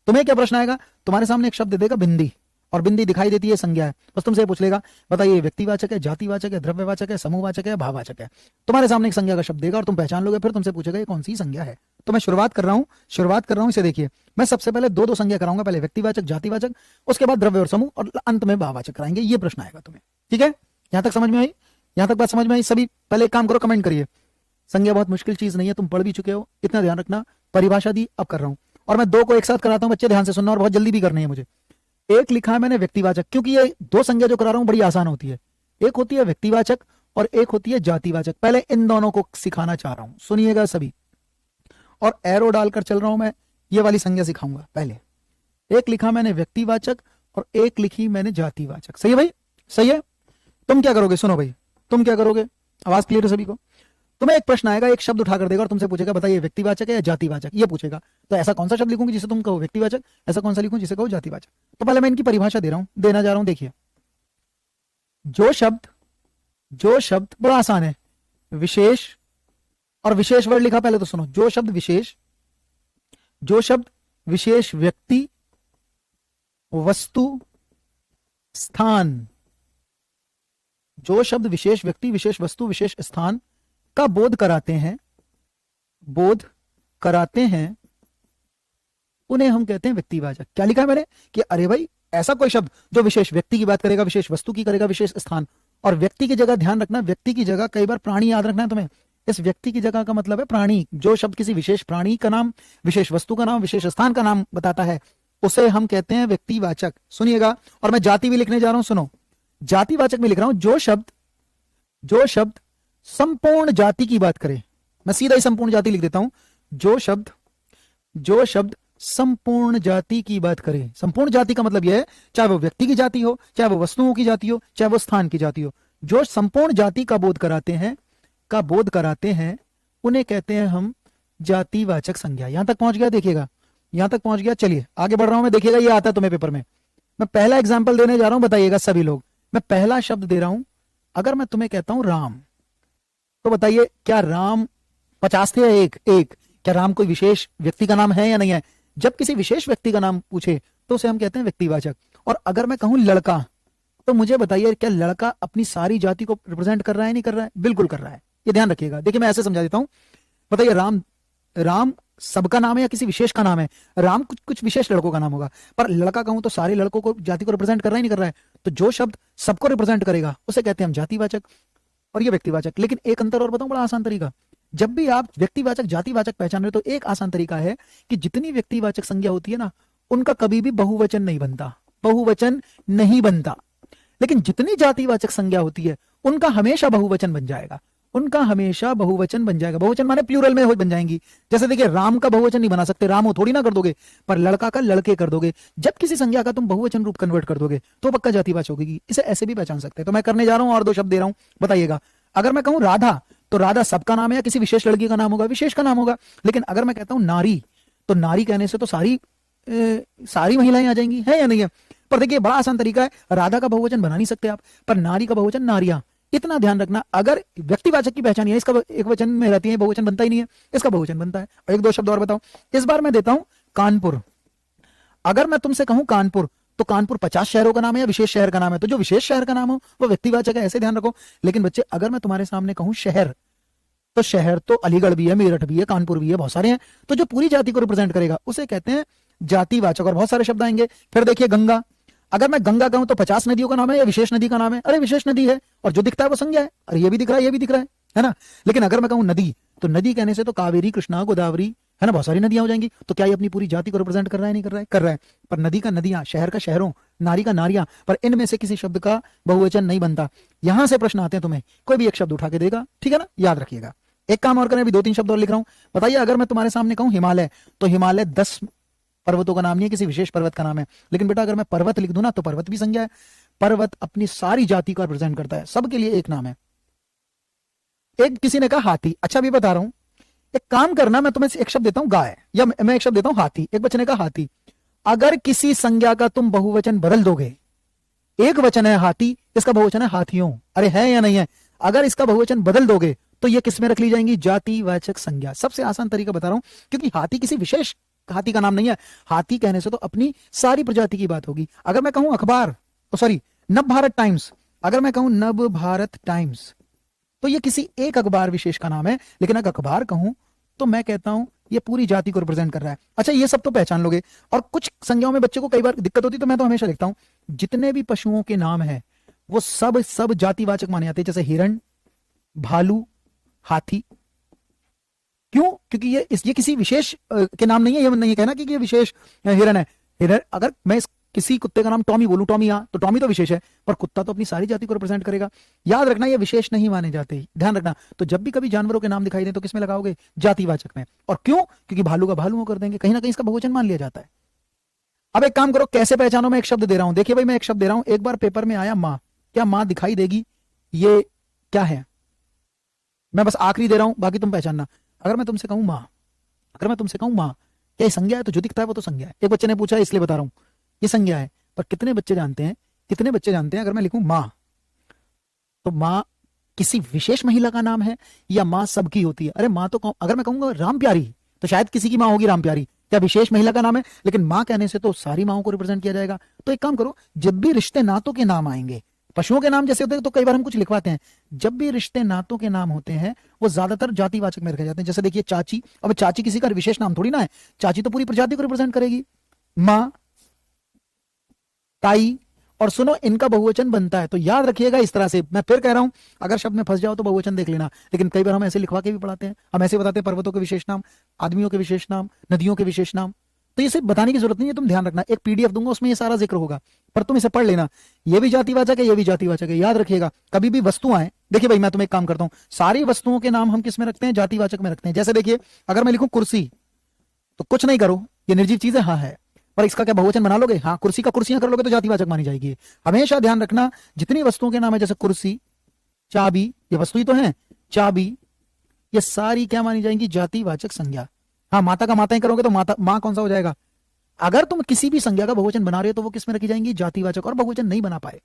तुम्हें क्या प्रश्न आएगा, तुम्हारे सामने एक शब्द दे देगा बिंदी, और बिंदी दिखाई देती है संज्ञा है, बस तुमसे पूछ लेगा बताइए व्यक्तिवाचक है, जातिवाचक है, द्रव्यवाचक है, समूहवाचक है, भाववाचक है। तुम्हारे सामने एक संज्ञा का शब्द देगा और तुम पहचान लोगे, फिर तुमसे पूछेगा ये कौन सी संज्ञा है। तो मैं शुरुआत कर रहा हूं, इसे देखिए। मैं सबसे पहले 2 संज्ञा कराऊंगा, पहले व्यक्तिवाचक, जातिवाचक, उसके बाद द्रव्य और समूह, और अंत में भाववाचक कराएंगे। ये प्रश्न आएगा तुम्हें, ठीक है? यहां तक समझ में आई? यहां तक बात समझ में आई? सभी पहले एक काम करो, कमेंट करिए। संज्ञा बहुत मुश्किल चीज नहीं है, तुम पढ़ भी चुके हो, इतना ध्यान रखना। परिभाषा दी, अब कर रहा हूं, और मैं 2 को एक साथ कराता हूं, बच्चे ध्यान से सुनना, और बहुत जल्दी भी करनी है मुझे। एक लिखा है मैंने व्यक्तिवाचक, क्योंकि ये 2 संज्ञा जो करा रहा हूं बड़ी आसान होती है। एक होती है व्यक्तिवाचक और एक होती है जातिवाचक। पहले इन दोनों को सिखाना चाह रहा हूं, सुनिएगा सभी, और एरो डालकर चल रहा हूं मैं, ये वाली संज्ञा सिखाऊंगा। पहले एक लिखा मैंने व्यक्तिवाचक और एक लिखी मैंने जातिवाचक। सही है भाई, सही है? तुम क्या करोगे, सुनो भाई, तुम क्या करोगे, आवाज क्लियर है सभी को? तुम्हें एक प्रश्न आएगा, एक शब्द उठा कर देगा और तुमसे पूछेगा बताइए व्यक्तिवाचक है या जातिवाचक, ये पूछेगा। तो ऐसा कौन सा शब्द लिखूंगी जिसे तुम कहो व्यक्तिवाचक, ऐसा कौन सा लिखूं जिसे कहो जातिवाचक? तो पहले मैं इनकी परिभाषा देना जा रहा हूं। देखिए, जो शब्द बड़ा आसान है, विशेष, और विशेष वर्ड लिखा, पहले तो सुनो। जो शब्द विशेष व्यक्ति, वस्तु, स्थान, जो शब्द विशेष व्यक्ति, विशेष वस्तु, विशेष स्थान का बोध कराते हैं, उन्हें हम कहते हैं व्यक्तिवाचक। क्या लिखा है मैंने कि अरे भाई ऐसा कोई शब्द जो विशेष व्यक्ति की बात करेगा, विशेष वस्तु की करेगा, विशेष स्थान, और व्यक्ति की जगह ध्यान रखना, व्यक्ति की जगह कई बार प्राणी याद रखना है तुम्हें। इस व्यक्ति की जगह का मतलब है प्राणी। जो शब्द किसी विशेष प्राणी का नाम, विशेष वस्तु का नाम, विशेष स्थान का नाम बताता है, उसे हम कहते हैं व्यक्तिवाचक। सुनिएगा, और मैं जाति भी लिखने जा रहा हूं, सुनो। जातिवाचक में लिख रहा हूं, जो शब्द संपूर्ण जाति की बात करे, मैं सीधा ही संपूर्ण जाति लिख देता हूं। जो शब्द संपूर्ण जाति की बात करे, संपूर्ण जाति का मतलब यह है चाहे वो व्यक्ति की जाति हो, चाहे वो वस्तुओं की जाति हो, चाहे वो स्थान की जाति हो, जो संपूर्ण जाति का बोध कराते हैं उन्हें कहते हैं हम जातिवाचक संज्ञा। यहां तक पहुंच गया, देखिएगा, यहां तक पहुंच गया। चलिए आगे बढ़ रहा हूं मैं, देखिएगा ये आता है तुम्हें पेपर में। मैं पहला एग्जाम्पल देने जा रहा हूं, बताइएगा सभी लोग। मैं पहला शब्द दे रहा हूं, अगर मैं तुम्हें कहता हूं राम, तो बताइए क्या राम 50 थे या एक? क्या राम कोई विशेष व्यक्ति का नाम है या नहीं है? जब किसी विशेष व्यक्ति का नाम पूछे तो उसे हम कहते हैं व्यक्तिवाचक। और अगर मैं कहूं लड़का, तो मुझे बताइए क्या लड़का अपनी सारी जाति को रिप्रेजेंट कर रहा है? नहीं कर रहा है? बिल्कुल कर रहा है, ये ध्यान रखिएगा। देखिए मैं ऐसे समझा देता हूं, बताइए राम, राम सबका नाम है या किसी विशेष का नाम है? राम कुछ कुछ विशेष लड़कों का नाम होगा, पर लड़का कहूं तो सारे लड़कों को, जाति को रिप्रेजेंट कर रहा ही नहीं कर रहा है। तो जो शब्द सबको रिप्रेजेंट करेगा उसे कहते हैं हम जातिवाचक, और ये व्यक्तिवाचक। लेकिन एक अंतर और बताऊं, बड़ा आसान तरीका। जब भी आप व्यक्तिवाचक जातिवाचक पहचान रहे हो तो एक आसान तरीका है कि जितनी व्यक्तिवाचक संज्ञा होती है ना, उनका कभी भी बहुवचन नहीं बनता, बहुवचन नहीं बनता। लेकिन जितनी जातिवाचक संज्ञा होती है उनका हमेशा बहुवचन बन जाएगा, उनका हमेशा बहुवचन बन जाएगा। बहुवचन माने प्लूरल में बन जाएंगी। जैसे देखिए राम का बहुवचन नहीं बना सकते, राम हो थोड़ी ना कर दोगे, पर लड़का का लड़के कर दोगे। जब किसी संज्ञा का तुम बहुवचन रूप कन्वर्ट कर दोगे तो पक्का जातिवाचक होगी। इसे ऐसे भी पहचान सकते हैं। तो मैं करने जा रहा हूं और दो शब्द दे रहा हूं, बताइएगा। अगर मैं कहूं राधा, तो राधा सबका नाम है या किसी विशेष लड़की का नाम होगा? विशेष का नाम होगा। लेकिन अगर मैं कहता हूं नारी, तो नारी कहने से तो सारी महिलाएं आ जाएंगी, है या नहीं है? पर देखिए बड़ा आसान तरीका है, राधा का बहुवचन बना नहीं सकते आप, पर नारी का बहुवचन नारियां। इतना ध्यान रखना, अगर व्यक्तिवाचक की पहचान है, इसका एक वचन में रहती है, बहुवचन बनता ही नहीं है, इसका बहुवचन बनता है। और एक दो शब्द और बताओ, इस बार मैं देता हूं कानपुर। अगर मैं तुमसे कहूं कानपुर, तो कानपुर 50 शहरों का नाम है या विशेष शहर का नाम है? तो जो विशेष शहर का नाम हो वो व्यक्तिवाचक है, ऐसे ध्यान रखो। लेकिन बच्चे अगर मैं तुम्हारे सामने कहूं शहर, तो शहर तो अलीगढ़ भी है, मेरठ भी है, कानपुर भी है, बहुत सारे हैं। तो जो पूरी जाति को रिप्रेजेंट करेगा उसे कहते हैं जातिवाचक। और बहुत सारे शब्द आएंगे। फिर देखिए गंगा, अगर मैं गंगा कहूं तो 50 नदियों का नाम है या विशेष नदी का नाम है? अरे विशेष नदी है, और जो दिखता है वो संज्ञा है। अरे ये भी दिख रहा है, ये भी दिख रहा है ना। लेकिन अगर मैं कहूं नदी, तो नदी कहने से तो कावेरी, कृष्णा, गोदावरी, है ना, बहुत सारी नदियां हो जाएंगी। तो क्या ये अपनी पूरी जाति को रिप्रेजेंट कर रहा है? नहीं कर रहा है? कर रहा है। पर नदी का नदियां, शहर का शहरों, नारी का नारियां, पर इनमें से किसी शब्द का बहुवचन नहीं बनता। यहां से प्रश्न आते हैं, तुम्हें कोई भी एक शब्द उठा के देगा, ठीक है ना, याद रखिएगा। एक काम और करें, अभी 2-3 शब्द और लिख रहा हूं। बताइए अगर मैं तुम्हारे सामने कहूं हिमालय, तो हिमालय 10 पर्वतों का नाम नहीं है, किसी विशेष पर्वत का नाम है। लेकिन बेटा अगर मैं पर्वत लिख दूं ना, तो पर्वत भी संज्ञा है। पर्वत अपनी सारी जाति को रिप्रेजेंट करता है, सबके लिए एक नाम है। एक किसी ने कहा हाथी, अच्छा भी बता रहा हूं, एक काम करना, मैं तुम्हें एक शब्द देता हूं गाय, या मैं एक शब्द देता हूं हाथी। एक बच्चे ने कहा हाथी, अगर किसी संज्ञा का तुम बहुवचन बदल दोगे, एक वचन है हाथी, इसका बहुवचन है हाथियों, अरे है या नहीं है? अगर इसका बहुवचन बदल दोगे तो ये किस में रख ली जाएंगी? जातिवाचक संज्ञा। सबसे आसान तरीका बता रहा हूं, क्योंकि हाथी किसी विशेष हाथी का नाम नहीं है। हाथी कहने से तो अपनी सारी प्रजाति की बात होगी। अगर मैं कहूं अखबार, तो सॉरी नव भारत टाइम्स, अगर मैं कहूं नव भारत टाइम्स, तो ये किसी एक अखबार विशेष का नाम है। लेकिन अगर अखबार कहूं तो मैं कहता हूं ये पूरी जाति को रिप्रेजेंट कर रहा है। अच्छा ये सब तो पहचान लोगे। और कुछ संज्ञाओं में बच्चे को कई बार दिक्कत होती है, तो मैं तो हमेशा लिखता हूं जितने भी पशुओं के नाम है वो सब जातिवाचक माने जाते हैं। जैसे हिरण, भालू, हाथी। क्यों? क्योंकि ये किसी विशेष के नाम नहीं है। ये नहीं कहना कि ये विशेष हिरण है। हिरण, अगर मैं किसी कुत्ते का नाम टॉमी बोलूं, टॉमी तो टॉमी तो विशेष है, पर कुत्ता तो अपनी सारी जाति को रिप्रेजेंट करेगा। याद रखना ये विशेष नहीं माने जाते, ध्यान रखना। तो जब भी कभी जानवरों के नाम दिखाई दे तो किसमें लगाओगे? जातिवाचक में। और क्यों? क्योंकि भालू का भालू कर देंगे, कहीं ना कहीं इसका बहुवचन मान लिया जाता है। अब एक काम करो, कैसे पहचानो? मैं एक शब्द दे रहा हूं, देखिए भाई मैं एक शब्द दे रहा हूं। एक बार पेपर में आया मां, क्या मां दिखाई देगी? ये क्या है? मैं बस आखिरी दे रहा हूं, बाकी तुम पहचानना। अगर मैं तुमसे कहूं मां, अगर मैं तुमसे कहूं मां, क्या ये संज्ञा है? तो जो दिखता है वो तो संज्ञा है। एक बच्चे ने पूछा, इसलिए बता रहा हूं ये संज्ञा है। पर कितने बच्चे जानते हैं, कितने बच्चे जानते हैं अगर मैं लिखूं मां, तो मां किसी विशेष महिला का नाम है या मां सबकी होती है? अरे मां तो अगर मैं कहूंगा राम प्यारी, तो शायद किसी की मां होगी राम प्यारी, क्या विशेष महिला का नाम है? लेकिन मां कहने से तो सारी माओं को रिप्रेजेंट किया जाएगा। तो एक काम करो, जब भी रिश्ते नातों के नाम आएंगे, पशुओं के नाम जैसे होते हैं तो कई बार हम कुछ लिखवाते हैं, जब भी रिश्ते नातों के नाम होते हैं वो ज्यादातर जातिवाचक में रखे जाते हैं। जैसे देखिए चाची, अब चाची किसी का विशेष नाम थोड़ी ना है, चाची तो पूरी प्रजाति को रिप्रेजेंट करेगी। मां, ताई, और सुनो इनका बहुवचन बनता है। तो याद रखिएगा इस तरह से। मैं फिर कह रहा हूं, अगर शब्द में फंस जाओ तो बहुवचन देख लेना। लेकिन कई बार हम ऐसे लिखवा के भी पढ़ाते हैं, हम ऐसे बताते हैं पर्वतों के विशेष नाम, आदमियों के विशेष नाम, नदियों के विशेष नाम। तो ये सिर्फ बताने की जरूरत नहीं है, तुम ध्यान रखना। एक पीडीएफ दूंगा उसमें ये सारा जिक्र होगा, पर तुम इसे पढ़ लेना। ये भी जातिवाचक है, ये भी जातिवाचक है, याद रखिएगा। कभी भी वस्तु आए, देखिए भाई मैं तुम्हें एक काम करता हूं, सारी वस्तुओं के नाम हम किस में रखते हैं? जातिवाचक में रखते हैं। जैसे देखिए अगर मैं लिखूं कुर्सी, तो कुछ नहीं करो, ये निर्जीव चीज है, हाँ है, पर इसका क्या बहुवचन बना लोगे? हाँ, कुर्सी का कुर्सियां कर लोगे तो जातिवाचक मानी जाएगी। हमेशा ध्यान रखना, जितनी वस्तुओं के नाम है, जैसे कुर्सी, चाबी, ये वस्तु ही तो है, चाबी, ये सारी क्या मानी जाएंगी? जातिवाचक संज्ञा। हाँ, माता का माता ही करोगे तो माता, मां कौन सा हो जाएगा? अगर तुम किसी भी संज्ञा का बहुवचन बना रहे हो तो वो किस में रखी जाएंगी? जातिवाचक। और बहुवचन नहीं बना पाए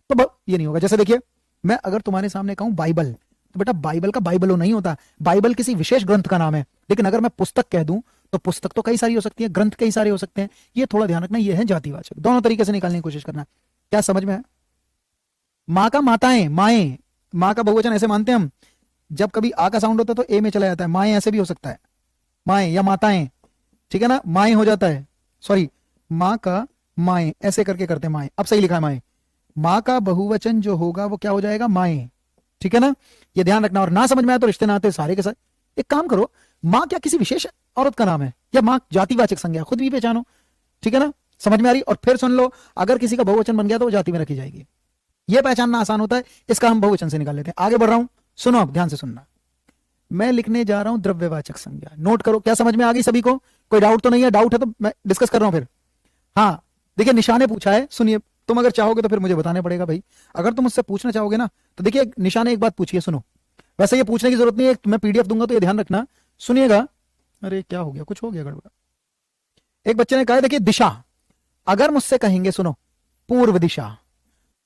तो ये नहीं होगा। जैसे देखिए मैं अगर तुम्हारे सामने कहूं बाइबल, तो बेटा बाइबल का बाइबलो नहीं होता, बाइबल किसी विशेष ग्रंथ का नाम है। लेकिन अगर मैं पुस्तक कह दूं तो पुस्तक तो कई सारी हो सकती है, ग्रंथ कई सारे हो सकते हैं। ये थोड़ा ध्यान रखना, ये है जातिवाचक। दोनों तरीके से निकालने की कोशिश करना। क्या समझ में है? माँ का माताएं, माएं, माँ का बहुवचन ऐसे मानते हैं हम, जब कभी आ का साउंड होता है तो ए में चला जाता है। माएं ऐसे भी हो सकता है, माएं या माताएं, ठीक है ना, माएं हो जाता है, सॉरी माँ का माएं ऐसे करके करते हैं, माएं। अब सही लिखा है माएं। माँ का बहुवचन जो होगा वो क्या हो जाएगा, माएं, ठीक है ना, ये ध्यान रखना। और ना समझ में आया तो रिश्ते नाते सारे के साथ एक काम करो, माँ क्या किसी विशेष औरत का नाम है, या माँ जातिवाचक संज्ञा, खुद भी पहचानो, ठीक है ना, समझ में आ रही। और फिर सुन लो, अगर किसी का बहुवचन बन गया तो वो जाति में रखी जाएगी। ये पहचानना आसान होता है, इसका हम बहुवचन से निकाल लेते हैं। आगे बढ़ रहा हूं, सुनो अब ध्यान से सुनना। मैं लिखने जा रहा हूं द्रव्यवाचक संज्ञा, नोट करो। क्या समझ में आ गई सभी को? कोई डाउट तो नहीं है? डाउट है तो मैं डिस्कस कर रहा हूं फिर। हाँ देखिए, निशा ने पूछा है, सुनिए, तुम अगर चाहोगे तो फिर मुझे बताने पड़ेगा भाई। अगर तुम मुझसे पूछना चाहोगे ना तो देखिए, निशा ने एक बात पूछी है, सुनो। वैसे ये पूछने की जरूरत नहीं है, मैं पीडीएफ दूंगा तो ये ध्यान रखना, सुनिएगा। अरे क्या हो गया, कुछ हो गया गड़बड़। एक बच्चे ने कहा, देखिए दिशा, अगर मुझसे कहेंगे सुनो पूर्व दिशा,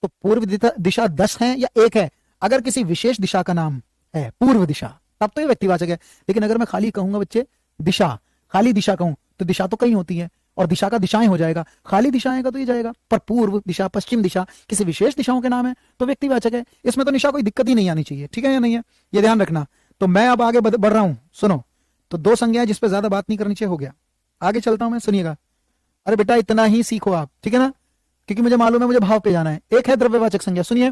तो पूर्व दिशा 10 है या 1 है? अगर किसी विशेष दिशा का नाम है पूर्व दिशा तब तो ये व्यक्तिवाचक है। लेकिन अगर मैं खाली कहूंगा बच्चे दिशा, खाली दिशा कहूं तो दिशा तो कई होती है और दिशा का दिशाएं हो जाएगा, खाली दिशाएं का तो ये जाएगा। पर पूर्व दिशा, पश्चिम दिशा किसी विशेष दिशाओं के नाम है तो व्यक्तिवाचक है। इसमें तो निशा कोई दिक्कत ही नहीं आनी चाहिए, ठीक है या नहीं है, ये ध्यान रखना। तो मैं अब आगे बढ़ रहा हूं, सुनो। तो 2 संज्ञाएं जिसपे ज्यादा बात नहीं करनी चाहिए, हो गया। आगे चलता हूं मैं, सुनिएगा। अरे बेटा इतना ही सीखो आप, ठीक है ना, क्योंकि मुझे मालूम है मुझे भाव पे जाना है। एक है द्रव्यवाचक संज्ञा, सुनिए,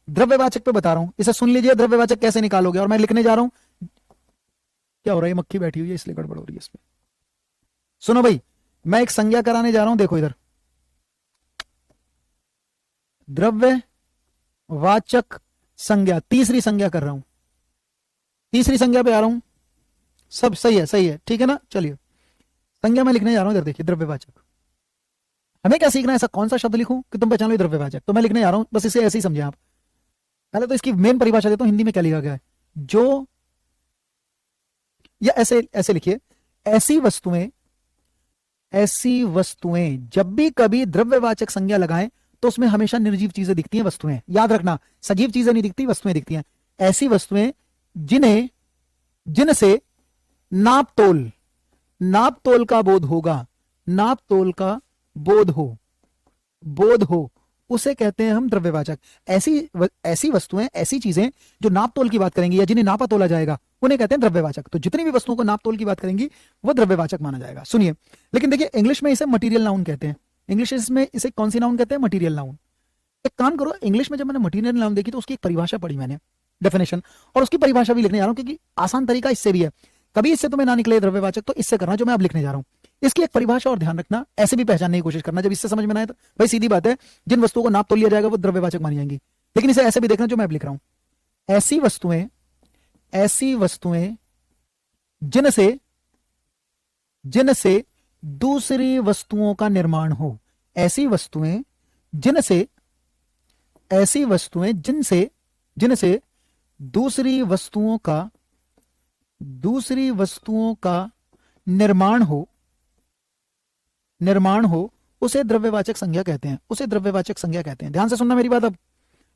द्रव्यवाचक पे बता रहा हूं, इसे सुन लीजिए, द्रव्यवाचक कैसे निकालोगे। और मैं लिखने जा रहा हूं, क्या हो रहा है, मक्खी बैठी हुई है इसलिए गड़बड़ हो रही है इसमें। सुनो भाई, मैं एक संज्ञा कराने जा रहा हूं, देखो इधर, द्रव्यवाचक संज्ञा, तीसरी संज्ञा कर रहा हूं, तीसरी संज्ञा पे आ रहा हूं। सब सही है, सही है, ठीक है ना। चलिए संज्ञा मैं लिखने जा रहा हूं, इधर देखिए, द्रव्यवाचक। हमें क्या सीखना है, ऐसा कौन सा शब्द लिखूं कि तुम पहचान लो द्रव्यवाचक। तो मैं लिखने जा रहा हूं, बस इसे ऐसे ही समझे आप। पहले तो इसकी मेन परिभाषा देता हूं हिंदी में क्या लिखा गया है, जो, या ऐसे ऐसे लिखिए, ऐसी वस्तुएं, ऐसी वस्तुएं जब भी कभी द्रव्यवाचक संज्ञा लगाएं तो उसमें हमेशा निर्जीव चीजें दिखती हैं, वस्तुएं, याद रखना, सजीव चीजें नहीं दिखती, वस्तुएं दिखती हैं। ऐसी वस्तुएं जिन्हें, जिनसे नाप तोल, नाप तोल का बोध होगा, नाप तोल का बोध हो, बोध हो, उसे कहते हैं हम द्रव्यवाचक। ऐसी वस्तुएं, ऐसी चीजें जो नाप तोल की बात करेंगी या जिन्हें नापा तोला जाएगा, उन्हें कहते हैं द्रव्यवाचक। तो जितनी भी वस्तुओं को नाप तोल की बात करेंगी वो द्रव्यवाचक माना जाएगा। सुनिए, लेकिन देखिए इंग्लिश में इसे मटीरियल नाउन कहते हैं। इंग्लिश में इसे कौन सी नाउन कहते हैं, मटीरियल नाउन। एक काम करो, इंग्लिश में जब मैंने मटीरियल नाउन देखी तो उसकी एक परिभाषा पढ़ी मैंने, डेफिनेशन, और उसकी परिभाषा भी लिखने जा रहा हूं, क्योंकि आसान तरीका इससे भी है। कभी इससे तुम्हें ना निकले द्रव्यवाचक तो इससे करना जो मैं अब लिखने जा रहा हूं। इसकी एक परिभाषा और ध्यान रखना, ऐसे भी पहचानने की कोशिश करना। जब इससे समझ में ना आए तो भाई सीधी बात है, जिन वस्तुओं को नाप तोल लिया जाएगा वो द्रव्यवाचक मानी जाएंगी। लेकिन इसे ऐसे भी देखना जो मैं अब लिख रहा हूं, ऐसी वस्तुएं, ऐसी वस्तुएं जिनसे, जिनसे दूसरी वस्तुओं का निर्माण हो, ऐसी वस्तुएं जिनसे, ऐसी वस्तुएं जिनसे, जिनसे दूसरी वस्तुओं का, दूसरी वस्तुओं का निर्माण हो, निर्माण हो, उसे द्रव्यवाचक संज्ञा कहते हैं, उसे द्रव्यवाचक संज्ञा कहते हैं। ध्यान से सुनना मेरी बात अब।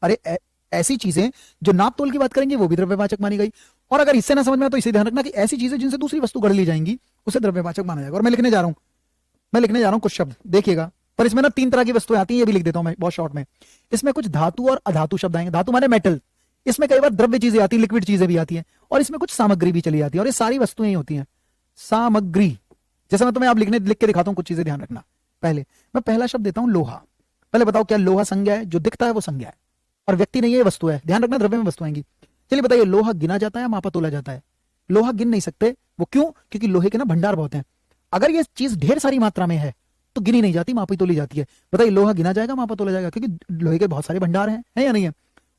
अरे ऐसी चीजें जो नाप तोल की बात करेंगे वो भी द्रव्यवाचक मानी गई। और अगर इससे ना समझ में आए तो इसे ध्यान रखना कि ऐसी चीजें जिनसे दूसरी वस्तु गढ़ ली जाएंगी उसे द्रव्यवाचक माना जाएगा। और मैं लिखने जा रहा हूं, मैं लिखने जा रहा हूं कुछ शब्द, देखिएगा। पर इसमें ना 3 तरह की वस्तुएं आती हैं, ये भी लिख देता हूं मैं बहुत शॉर्ट में। इसमें कुछ धातु और अधातु शब्द आएंगे। धातु माने मेटल, इसमें कई बार द्रव्य चीजें आती है, लिक्विड चीजें भी आती हैं, और इसमें कुछ सामग्री भी चली जाती है। और ये सारी वस्तुएं ही होती हैं सामग्री। जैसे मैं तुम्हें आप लिख के दिखाता हूं, कुछ चीजें ध्यान रखना। पहले मैं पहला शब्द देता हूं लोहा। पहले बताओ क्या लोहा संज्ञा है? जो दिखता है वो संज्ञा है, और व्यक्ति नहीं है, वस्तु है। ध्यान रखना, द्रव्य में वस्तु आएंगी। चलिए बताइए, लोहा गिना जाता है, मापा तोला जाता है? लोहा गिन नहीं सकते। वो क्यों? क्योंकि लोहे के ना भंडार बहुत हैं। अगर ये चीज ढेर सारी मात्रा में है तो गिनी नहीं जाती, मापी तोली जाती है। बताइए लोहा गिना जाएगा, मापा तोला जाएगा? क्योंकि लोहे के बहुत सारे भंडार हैं, है या नहीं है?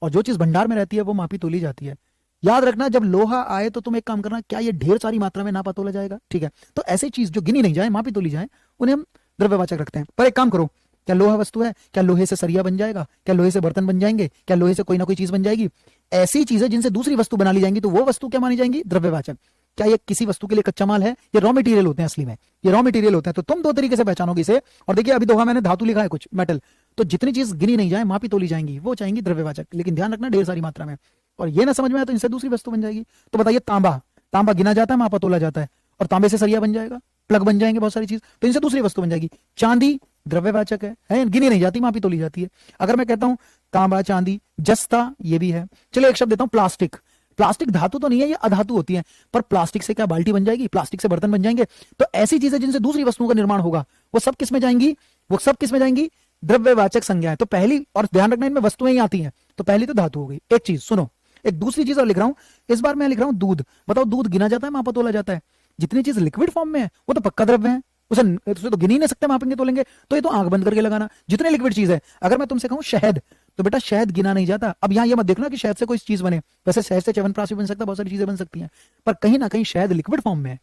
और जो चीज भंडार में रहती है वो मापी तोली जाती है। याद रखना, जब लोहा आए तो तुम एक काम करना, क्या ये ढेर सारी मात्रा में नापा तोला जाएगा? ठीक है, तो ऐसी चीज जो गिनी नहीं जाए, मापी तोली जाए, उन्हें हम द्रव्यवाचक रखते हैं। पर एक काम करो, क्या लोहा वस्तु है? क्या लोहे से सरिया बन जाएगा? क्या लोहे से बर्तन बन जाएंगे? क्या लोहे से कोई ना कोई चीज बन जाएगी? ऐसी चीजें जिनसे दूसरी वस्तु बना ली जाएंगी तो वो वस्तु क्या मानी जाएंगी? द्रव्यवाचक। क्या ये किसी वस्तु के लिए कच्चा माल है? ये रॉ मटेरियल होते हैं, असली में ये रॉ मटेरियल होते हैं। तो तुम 2 तरीके से पहचानोगे इसे। और देखिए अभी दोहा मैंने धातु लिखा है, कुछ मेटल, तो जितनी चीज गिनी नहीं जाए, मापी तोली जाएंगी, वो चाहेंगी द्रव्यवाचक। लेकिन ध्यान रखना, ढेर सारी मात्रा में। और ये ना समझ में आया तो इनसे दूसरी वस्तु बन जाएगी। तो बताइए तांबा, तांबा गिना जाता है, मापा तोला जाता है, और तांबे से सरिया बन जाएगा, प्लग बन जाएंगे, बहुत सारी चीज, तो इनसे दूसरी वस्तु बन जाएगी। चांदी द्रव्यवाचक है, गिनी नहीं जाती, मापी तोली जाती है। अगर मैं कहता हूं तांबा, चांदी, जस्ता, ये भी है। चलिए एक शब्द देता हूं प्लास्टिक। प्लास्टिक धातु तो नहीं है, ये अधातु होती है, पर प्लास्टिक से क्या बाल्टी बन जाएगी, प्लास्टिक से बर्तन बन जाएंगे। तो ऐसी चीजें जिनसे दूसरी वस्तुओं का निर्माण होगा वो सब किस में जाएंगी, वो सब किस में जाएंगी, द्रव्यवाचक संज्ञाएं। तो पहली, और ध्यान रखना इनमें वस्तुएं ही आती हैं, तो पहली तो धातु हो गई। एक चीज सुनो, एक दूसरी चीज और लिख रहा हूं, इस बार मैं लिख रहा हूं दूध। बताओ दूध गिना जाता है, मापा तोला जाता है? जितनी चीज लिक्विड फॉर्म में है वो तो पक्का द्रव्य है, उसे तो गिन ही नहीं सकते, मापेंगे तोलेंगे, तो ये तो आंख बंद करके लगाना, जितने लिक्विड चीज है। अगर मैं तुमसे कहूं शहद, तो बेटा शहद गिना नहीं जाता। अब यहां ये मत देखना कि शहद से कोई चीज बने, वैसे शहद से च्यवनप्राश भी बन सकता है, बहुत सारी चीजें बन सकती हैं, पर कहीं ना कहीं शहद लिक्विड फॉर्म में है,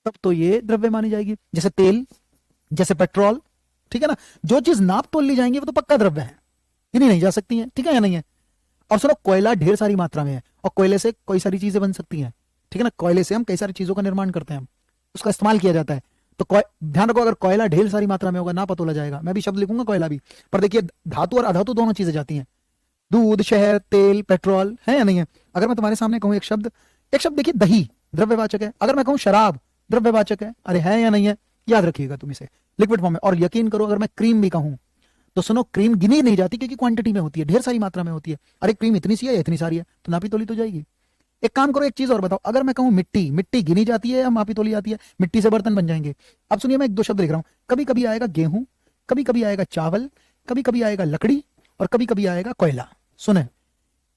तब तो ये द्रव्य मानी जाएगी। जैसे तेल, जैसे पेट्रोल, ठीक है ना, जो चीज नाप तोल ली जाएंगी वो तो पक्का द्रव्य है, गिनी नहीं जा सकती है, ठीक है या नहीं है। और सुनो, कोयला ढेर सारी मात्रा में है, और कोयले से कई सारी चीजें बन सकती हैं, ठीक है ना, कोयले से हम कई सारी चीजों का निर्माण करते हैं, उसका इस्तेमाल किया जाता है। तो ध्यान रखो, अगर कोयला ढेर सारी मात्रा में होगा ना पतोला जाएगा। मैं भी शब्द लिखूंगा कोयला भी, पर देखिए धातु और अधातु दोनों चीजें जाती हैं, दूध, शहद, तेल, पेट्रोल, है या नहीं है। अगर मैं तुम्हारे सामने कहूं एक शब्द देखिए दही द्रव्यवाचक है। अगर मैं कहूं शराब द्रव्यवाचक है, अरे है या नहीं है, याद रखिएगा तुम इसे लिक्विड फॉर्म में। और यकीन करो, अगर मैं क्रीम भी कहूं तो सुनो, क्रीम गिनी नहीं जाती क्योंकि क्वांटिटी में होती है, ढेर सारी मात्रा में होती है। अरे क्रीम इतनी सी है, इतनी सारी है, तो नापी तोली तो जाएगी। एक काम करो, एक चीज और बताओ, अगर मैं कहूं मिट्टी, मिट्टी गिनी जाती है या मापी तोली जाती है? मिट्टी से बर्तन बन जाएंगे। अब सुनिए, मैं एक दो शब्द लिख रहा हूं, कभी कभी आएगा गेहूं, कभी कभी आएगा चावल, कभी कभी आएगा लकड़ी, और कभी कभी आएगा कोयला। सुने,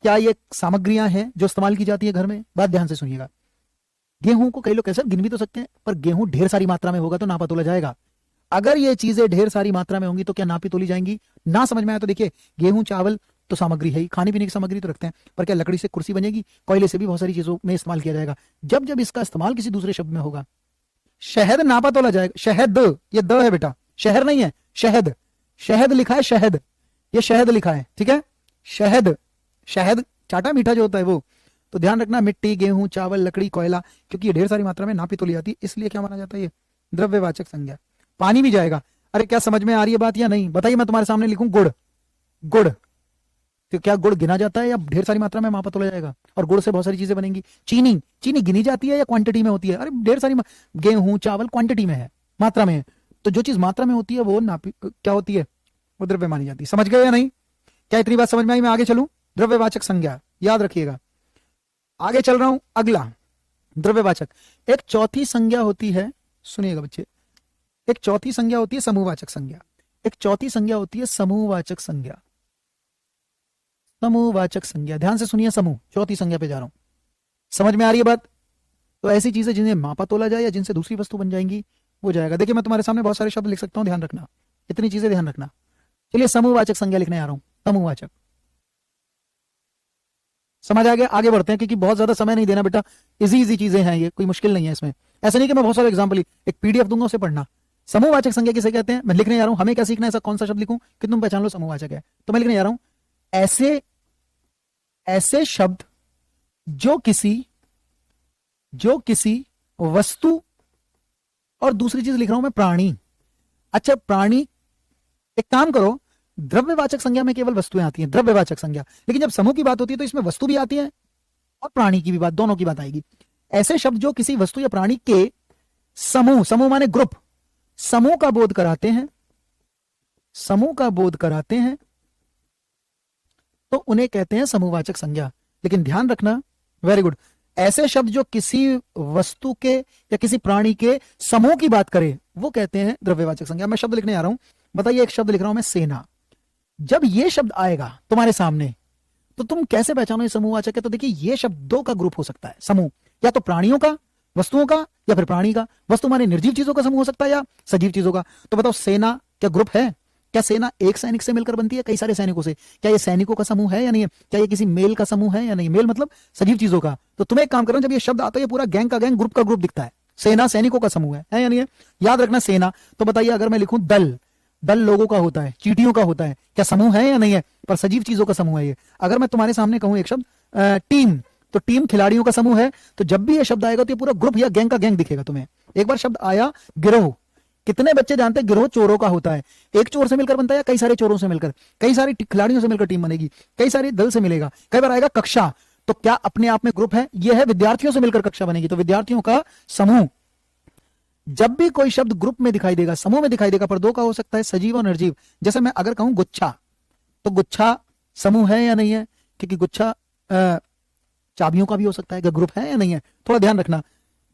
क्या ये सामग्रियां हैं जो इस्तेमाल की जाती है घर में? बात ध्यान से सुनिएगा। गेहूं को कई लोग कैसे गिन भी तो सकते हैं, पर गेहूं ढेर सारी मात्रा में होगा तो नापा तोला जाएगा। अगर ये चीजें ढेर सारी मात्रा में होंगी तो क्या नापी तोली जाएंगी? ना समझ में आया तो देखिए, गेहूं चावल तो सामग्री है ही, खाने पीने की सामग्री तो रखते हैं, पर क्या लकड़ी से कुर्सी बनेगी? कोयले से भी बहुत सारी चीजों में इस्तेमाल किया जाएगा। जब जब इसका इस्तेमाल किसी दूसरे शब्द में होगा, शहद नापा तोला जाएगा। शहद, ये द है बेटा, शहर नहीं है, शहद, शहद लिखा है, शहद, ये शहद लिखा है, ठीक है, शहद, शहद चाटा मीठा जो होता है वो। तो ध्यान रखना, मिट्टी, गेहूं, चावल, लकड़ी, कोयला, क्योंकि ये ढेर सारी मात्रा में नापी तोली जाती है, इसलिए क्या माना जाता है, ये द्रव्यवाचक संज्ञा। पानी भी जाएगा। अरे क्या समझ में आ रही है बात या नहीं? बताइए, मैं तुम्हारे सामने लिखूं गुड़, गुड़, तो क्या गुड़ गिना जाता है या ढेर सारी मात्रा में मापा तोला जाएगा? और गुड़ से बहुत सारी चीजें बनेंगी। चीनी, चीनी गिनी जाती है या क्वांटिटी में होती है? अरे ढेर सारी, गेहूं चावल क्वांटिटी में है, मात्रा में है, तो जो चीज मात्रा में होती है वो नापी क्या होती है, वो द्रव्य मानी जाती है। समझ गए या नहीं? क्या इतनी बात समझ में आई? मैं आगे चलूं, द्रव्यवाचक संज्ञा याद रखिएगा। आगे चल रहा हूं, अगला द्रव्यवाचक। एक चौथी संज्ञा होती है, सुनिएगा बच्चे, एक चौथी संज्ञा होती है समूहवाचक संज्ञा। एक चौथी संज्ञा होती है समूहवाचक संज्ञा। समूहवाचक संज्ञा, ध्यान से सुनिए, समूह, चौथी संज्ञा पे जा रहा हूं, समझ में आ रही है बात? तो ऐसी चीजें जिन्हें मापा तोला जाए या जिनसे दूसरी वस्तु बन जाएंगी वो जाएगा। देखिए, मैं तुम्हारे सामने बहुत सारे शब्द लिख सकता हूं, ध्यान रखना, इतनी चीजें ध्यान रखना। चलिए समूहवाचक संज्ञा लिखने आ रहा हूं, समूहवाचक। समझ आ गया? आगे बढ़ते हैं, क्योंकि बहुत ज्यादा समय नहीं देना बेटा, इजी इजी चीजें हैं ये, कोई मुश्किल नहीं है इसमें। ऐसा नहीं कि मैं बहुत सारे एग्जाम्पल, एक पीडीएफ दूंगा उसे पढ़ना। समूहवाचक संज्ञा किसे कहते हैं, मैं लिखने जा रहा हूं। हमें क्या सीखना है, ऐसा कौन सा शब्द लिखूं कि तुम पहचान लो समूहवाचक है? तो मैं लिखने जा रहा हूं, ऐसे ऐसे शब्द जो किसी वस्तु, और दूसरी चीज लिख रहा हूं मैं, प्राणी। अच्छा प्राणी, एक काम करो, द्रव्यवाचक संज्ञा में केवल वस्तुएं आती हैं, द्रव्यवाचक संज्ञा, लेकिन जब समूह की बात होती है तो इसमें वस्तु भी आती है और प्राणी की भी बात, दोनों की बात आएगी। ऐसे शब्द जो किसी वस्तु या प्राणी के समूह, समूह माने ग्रुप, समूह का बोध कराते हैं, समूह का बोध कराते हैं, तो उन्हें कहते हैं समूहवाचक संज्ञा। लेकिन ध्यान रखना, वेरी गुड, ऐसे शब्द जो किसी वस्तु के या किसी प्राणी के समूह की बात करे वो कहते हैं द्रव्यवाचक संज्ञा। मैं शब्द लिखने जा रहा हूं, बताइए, एक शब्द लिख रहा हूं मैं, सेना। जब ये शब्द आएगा तुम्हारे सामने तो तुम कैसे पहचानो ये समूहवाचक है? तो देखिए, ये शब्द दो का ग्रुप हो सकता है, समूह, या तो प्राणियों का, वस्तुओं का, या फिर प्राणी का। वस्तु माने निर्जीव चीजों का समूह हो सकता है या सजीव चीजों का। तो बताओ, सेना क्या ग्रुप है? क्या सेना एक सैनिक से मिलकर बनती है, कई सारे सैनिकों से? क्या ये सैनिकों का समूह है या नहीं है? क्या ये किसी मेल का समूह है या नहीं? मेल मतलब सजीव चीजों का। तो तुम्हें एक काम करना, जब ये शब्द आता है, ये पूरा गैंग का गैंग, ग्रुप का ग्रुप दिखता है, सेना सैनिकों का समूह है या नहीं है? याद रखना, सेना। तो बताइए, अगर मैं लिखूं दल, दल लोगों का होता है, चींटियों का होता है, क्या समूह है या नहीं है? पर सजीव चीजों का समूह है ये। अगर मैं तुम्हारे सामने कहूं एक शब्द टीम, तो टीम खिलाड़ियों का समूह है। तो जब भी ये शब्द आएगा तो ये पूरा ग्रुप या गैंग का गैंग दिखेगा तुम्हें। एक बार शब्द आया गिरोह, कितने बच्चे जानते हैं गिरोह चोरों का होता है? एक चोर से मिलकर बनता है या कई सारे चोरों से मिलकर? कई सारे खिलाड़ियों से मिलकर टीम बनेगी, कई सारे दल से मिलेगा। कई बार आएगा कक्षा, तो क्या अपने आप में ग्रुप है? यह है विद्यार्थियों से मिलकर कक्षा बनेगी, तो विद्यार्थियों का समूह। जब भी कोई शब्द ग्रुप में दिखाई देगा, समूह में दिखाई देगा, पर दो का हो सकता है, सजीव और निर्जीव। जैसे मैं अगर कहूं गुच्छा, तो गुच्छा समूह है या नहीं है? क्योंकि गुच्छा चाबियों का भी हो सकता है, कि ग्रुप है या नहीं है, थोड़ा ध्यान रखना।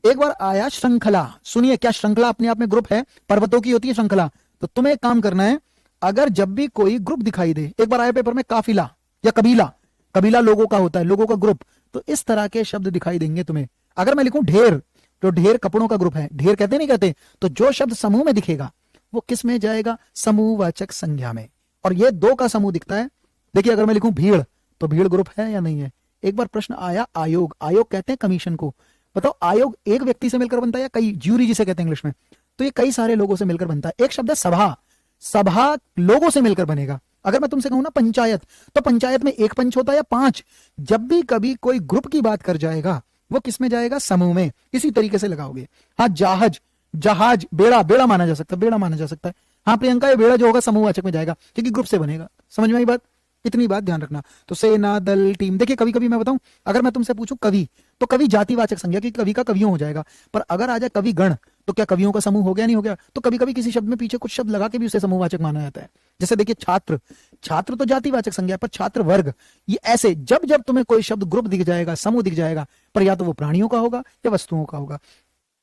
एक बार आया श्रृंखला, सुनिए, क्या श्रृंखला अपने आप में ग्रुप है? पर्वतों की होती है श्रृंखला। तो तुम्हें एक काम करना है, अगर जब भी कोई ग्रुप दिखाई दे, एक बार आया पेपर में काफिला या कबीला, कबीला लोगों का होता है, लोगों का ग्रुप, तो इस तरह के शब्द दिखाई देंगे तुम्हें। अगर मैं लिखूं ढेर, तो ढेर कपड़ों का ग्रुप है, ढेर कहते नहीं कहते? तो जो शब्द समूह में दिखेगा वो किस में जाएगा? समूहवाचक संज्ञा में। और ये दो का समूह दिखता है। देखिए अगर मैं लिखूं भीड़, तो भीड़ ग्रुप है या नहीं है? एक बार प्रश्न आया आयोग, आयोग कहते हैं कमीशन को। बताओ आयोग एक व्यक्ति से मिलकर बनता है या कई? ज्यूरी जिसे कहते हैं इंग्लिश में। तो ये कई सारे लोगों से मिलकर बनता है। एक शब्द है सभा, सभा लोगों से मिलकर बनेगा। अगर मैं तुमसे कहूं ना पंचायत, तो पंचायत में एक पंच होता है या पांच? जब भी कभी कोई ग्रुप की बात कर जाएगा वो किस में जाएगा? समूह में। इसी तरीके से लगाओगे। हाँ जहाज, जहाज, बेड़ा, बेड़ा माना जा सकता है, बेड़ा माना जा सकता है। हाँ प्रियंका, ये बेड़ा जो होगा समूहवाचक में जाएगा, क्योंकि ग्रुप से बनेगा। समझ में आई बात? इतनी बात ध्यान रखना। तो सेना, दल, टीम। देखिए कभी कभी मैं बताऊं, अगर मैं तुमसे पूछूं कवि, तो कवि जातिवाचक संज्ञा, कि कवि का कवियों हो जाएगा। पर अगर आ जाए कवि गण, तो क्या कवियों का समूह हो गया? नहीं हो गया? तो कभी कभी किसी शब्द में पीछे कुछ शब्द लगा के भी उसे समूहवाचक माना जाता है। जैसे देखिए छात्र, छात्र तो जातिवाचक संज्ञा, पर छात्र वर्ग, ये ऐसे जब जब तुम्हें कोई शब्द ग्रुप दिख जाएगा, समूह दिख जाएगा, पर या तो वो प्राणियों का होगा या वस्तुओं का होगा।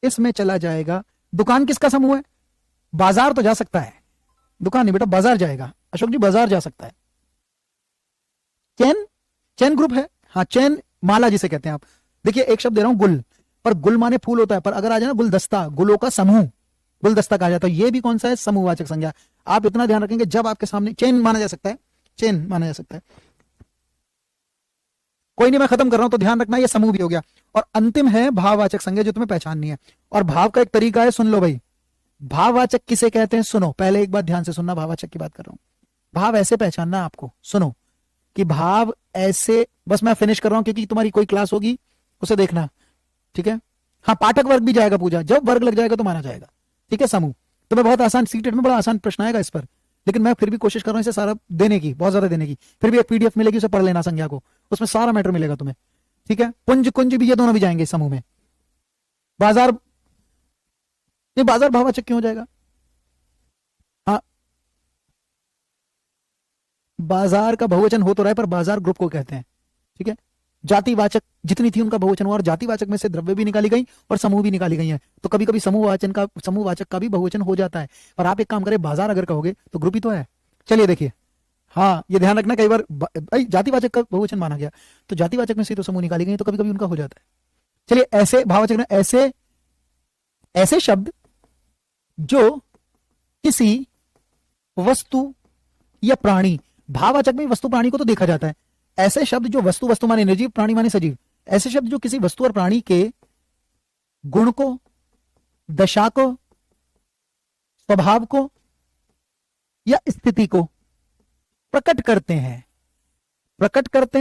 इसमें चला जाएगा। दुकान किसका समूह है? बाजार तो जा सकता है, दुकान नहीं बेटा, बाजार जाएगा। अशोक जी बाजार जा सकता है। चैन, चैन ग्रुप है। हाँ चैन, माला जिसे कहते हैं आप। देखिए एक शब्द दे रहा हूं गुल, पर गुल माने फूल होता है, पर अगर आ जाए ना गुलदस्ता, गुलों का समूह, गुलदस्ता कहा जाता है। ये भी कौन सा है? समूहवाचक संज्ञा। आप इतना ध्यान रखेंगे, जब आपके सामने चेन माना जा सकता है, चेन माना जा सकता है। कोई नहीं, मैं खत्म कर रहा हूं, तो ध्यान रखना ये समूह भी हो गया। और अंतिम है भाववाचक संज्ञा, जो तुम्हें पहचाननी है। और भाव का एक तरीका है, सुन लो भाई। भाववाचक किसे कहते हैं? सुनो, पहले एक बात ध्यान से सुनना, भाववाचक की बात कर रहा हूं। भाव ऐसे पहचानना आपको, सुनो, कि भाव ऐसे, बस मैं फिनिश कर रहा हूं क्योंकि तुम्हारी कोई क्लास होगी उसे देखना, ठीक है? हाँ पाठक वर्ग भी जाएगा पूजा, जब वर्ग लग जाएगा तो माना जाएगा, ठीक है? समूह तुम्हें बहुत आसान, सीटेट में बड़ा आसान प्रश्न आएगा इस पर, लेकिन मैं फिर भी कोशिश कर रहा हूं इसे सारा देने की, बहुत ज्यादा देने की। फिर भी एक पीडीएफ मिलेगी, उसे पढ़ लेना संज्ञा को, उसमें सारा मैटर मिलेगा तुम्हें, ठीक है? पुंज कुंज भी, ये दोनों भी जाएंगे समूह में। बाजार, ये बाजार भाववाचक क्यों हो जाएगा? हाँ बाजार का बहुवचन हो तो रहा है, पर बाजार ग्रुप को कहते हैं, ठीक है? जातिवाचक जितनी थी उनका बहुवचन हुआ, और जातिवाचक में से द्रव्य भी निकाली गई और समूह भी निकाली गई है। तो कभी कभी समूहवाचक का भी बहुवचन हो जाता है। पर आप एक काम करें, बाजार अगर कहोगे तो ग्रुप ही तो है। चलिए देखिए, हाँ ये ध्यान रखना, कई बार भाई जातिवाचक का बहुवचन माना गया, तो जातिवाचक में से तो समूह निकाली गई, तो कभी कभी उनका हो जाता है। चलिए ऐसे भाववाचक में, ऐसे ऐसे शब्द जो किसी वस्तु या प्राणी, भाववाचक में वस्तु प्राणी को तो देखा जाता है। ऐसे शब्द जो वस्तु, वस्तु माने निर्जीव, प्राणी माने सजीव, ऐसे शब्द जो किसी वस्तु और प्राणी के गुण को, दशा को, स्वभाव को या स्थिति को प्रकट करते हैं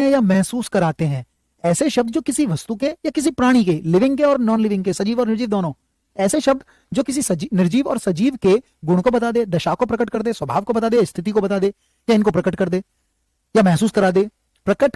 या महसूस कराते हैं। ऐसे शब्द जो किसी वस्तु के या किसी प्राणी के, लिविंग के और नॉन लिविंग के, सजीव और निर्जीव दोनों, ऐसे शब्द जो किसी निर्जीव और सजीव के गुण को बता दे, दशा को प्रकट कर दे, स्वभाव को बता दे, स्थिति को बता दे, या इनको प्रकट कर दे या महसूस करा दे, प्रकट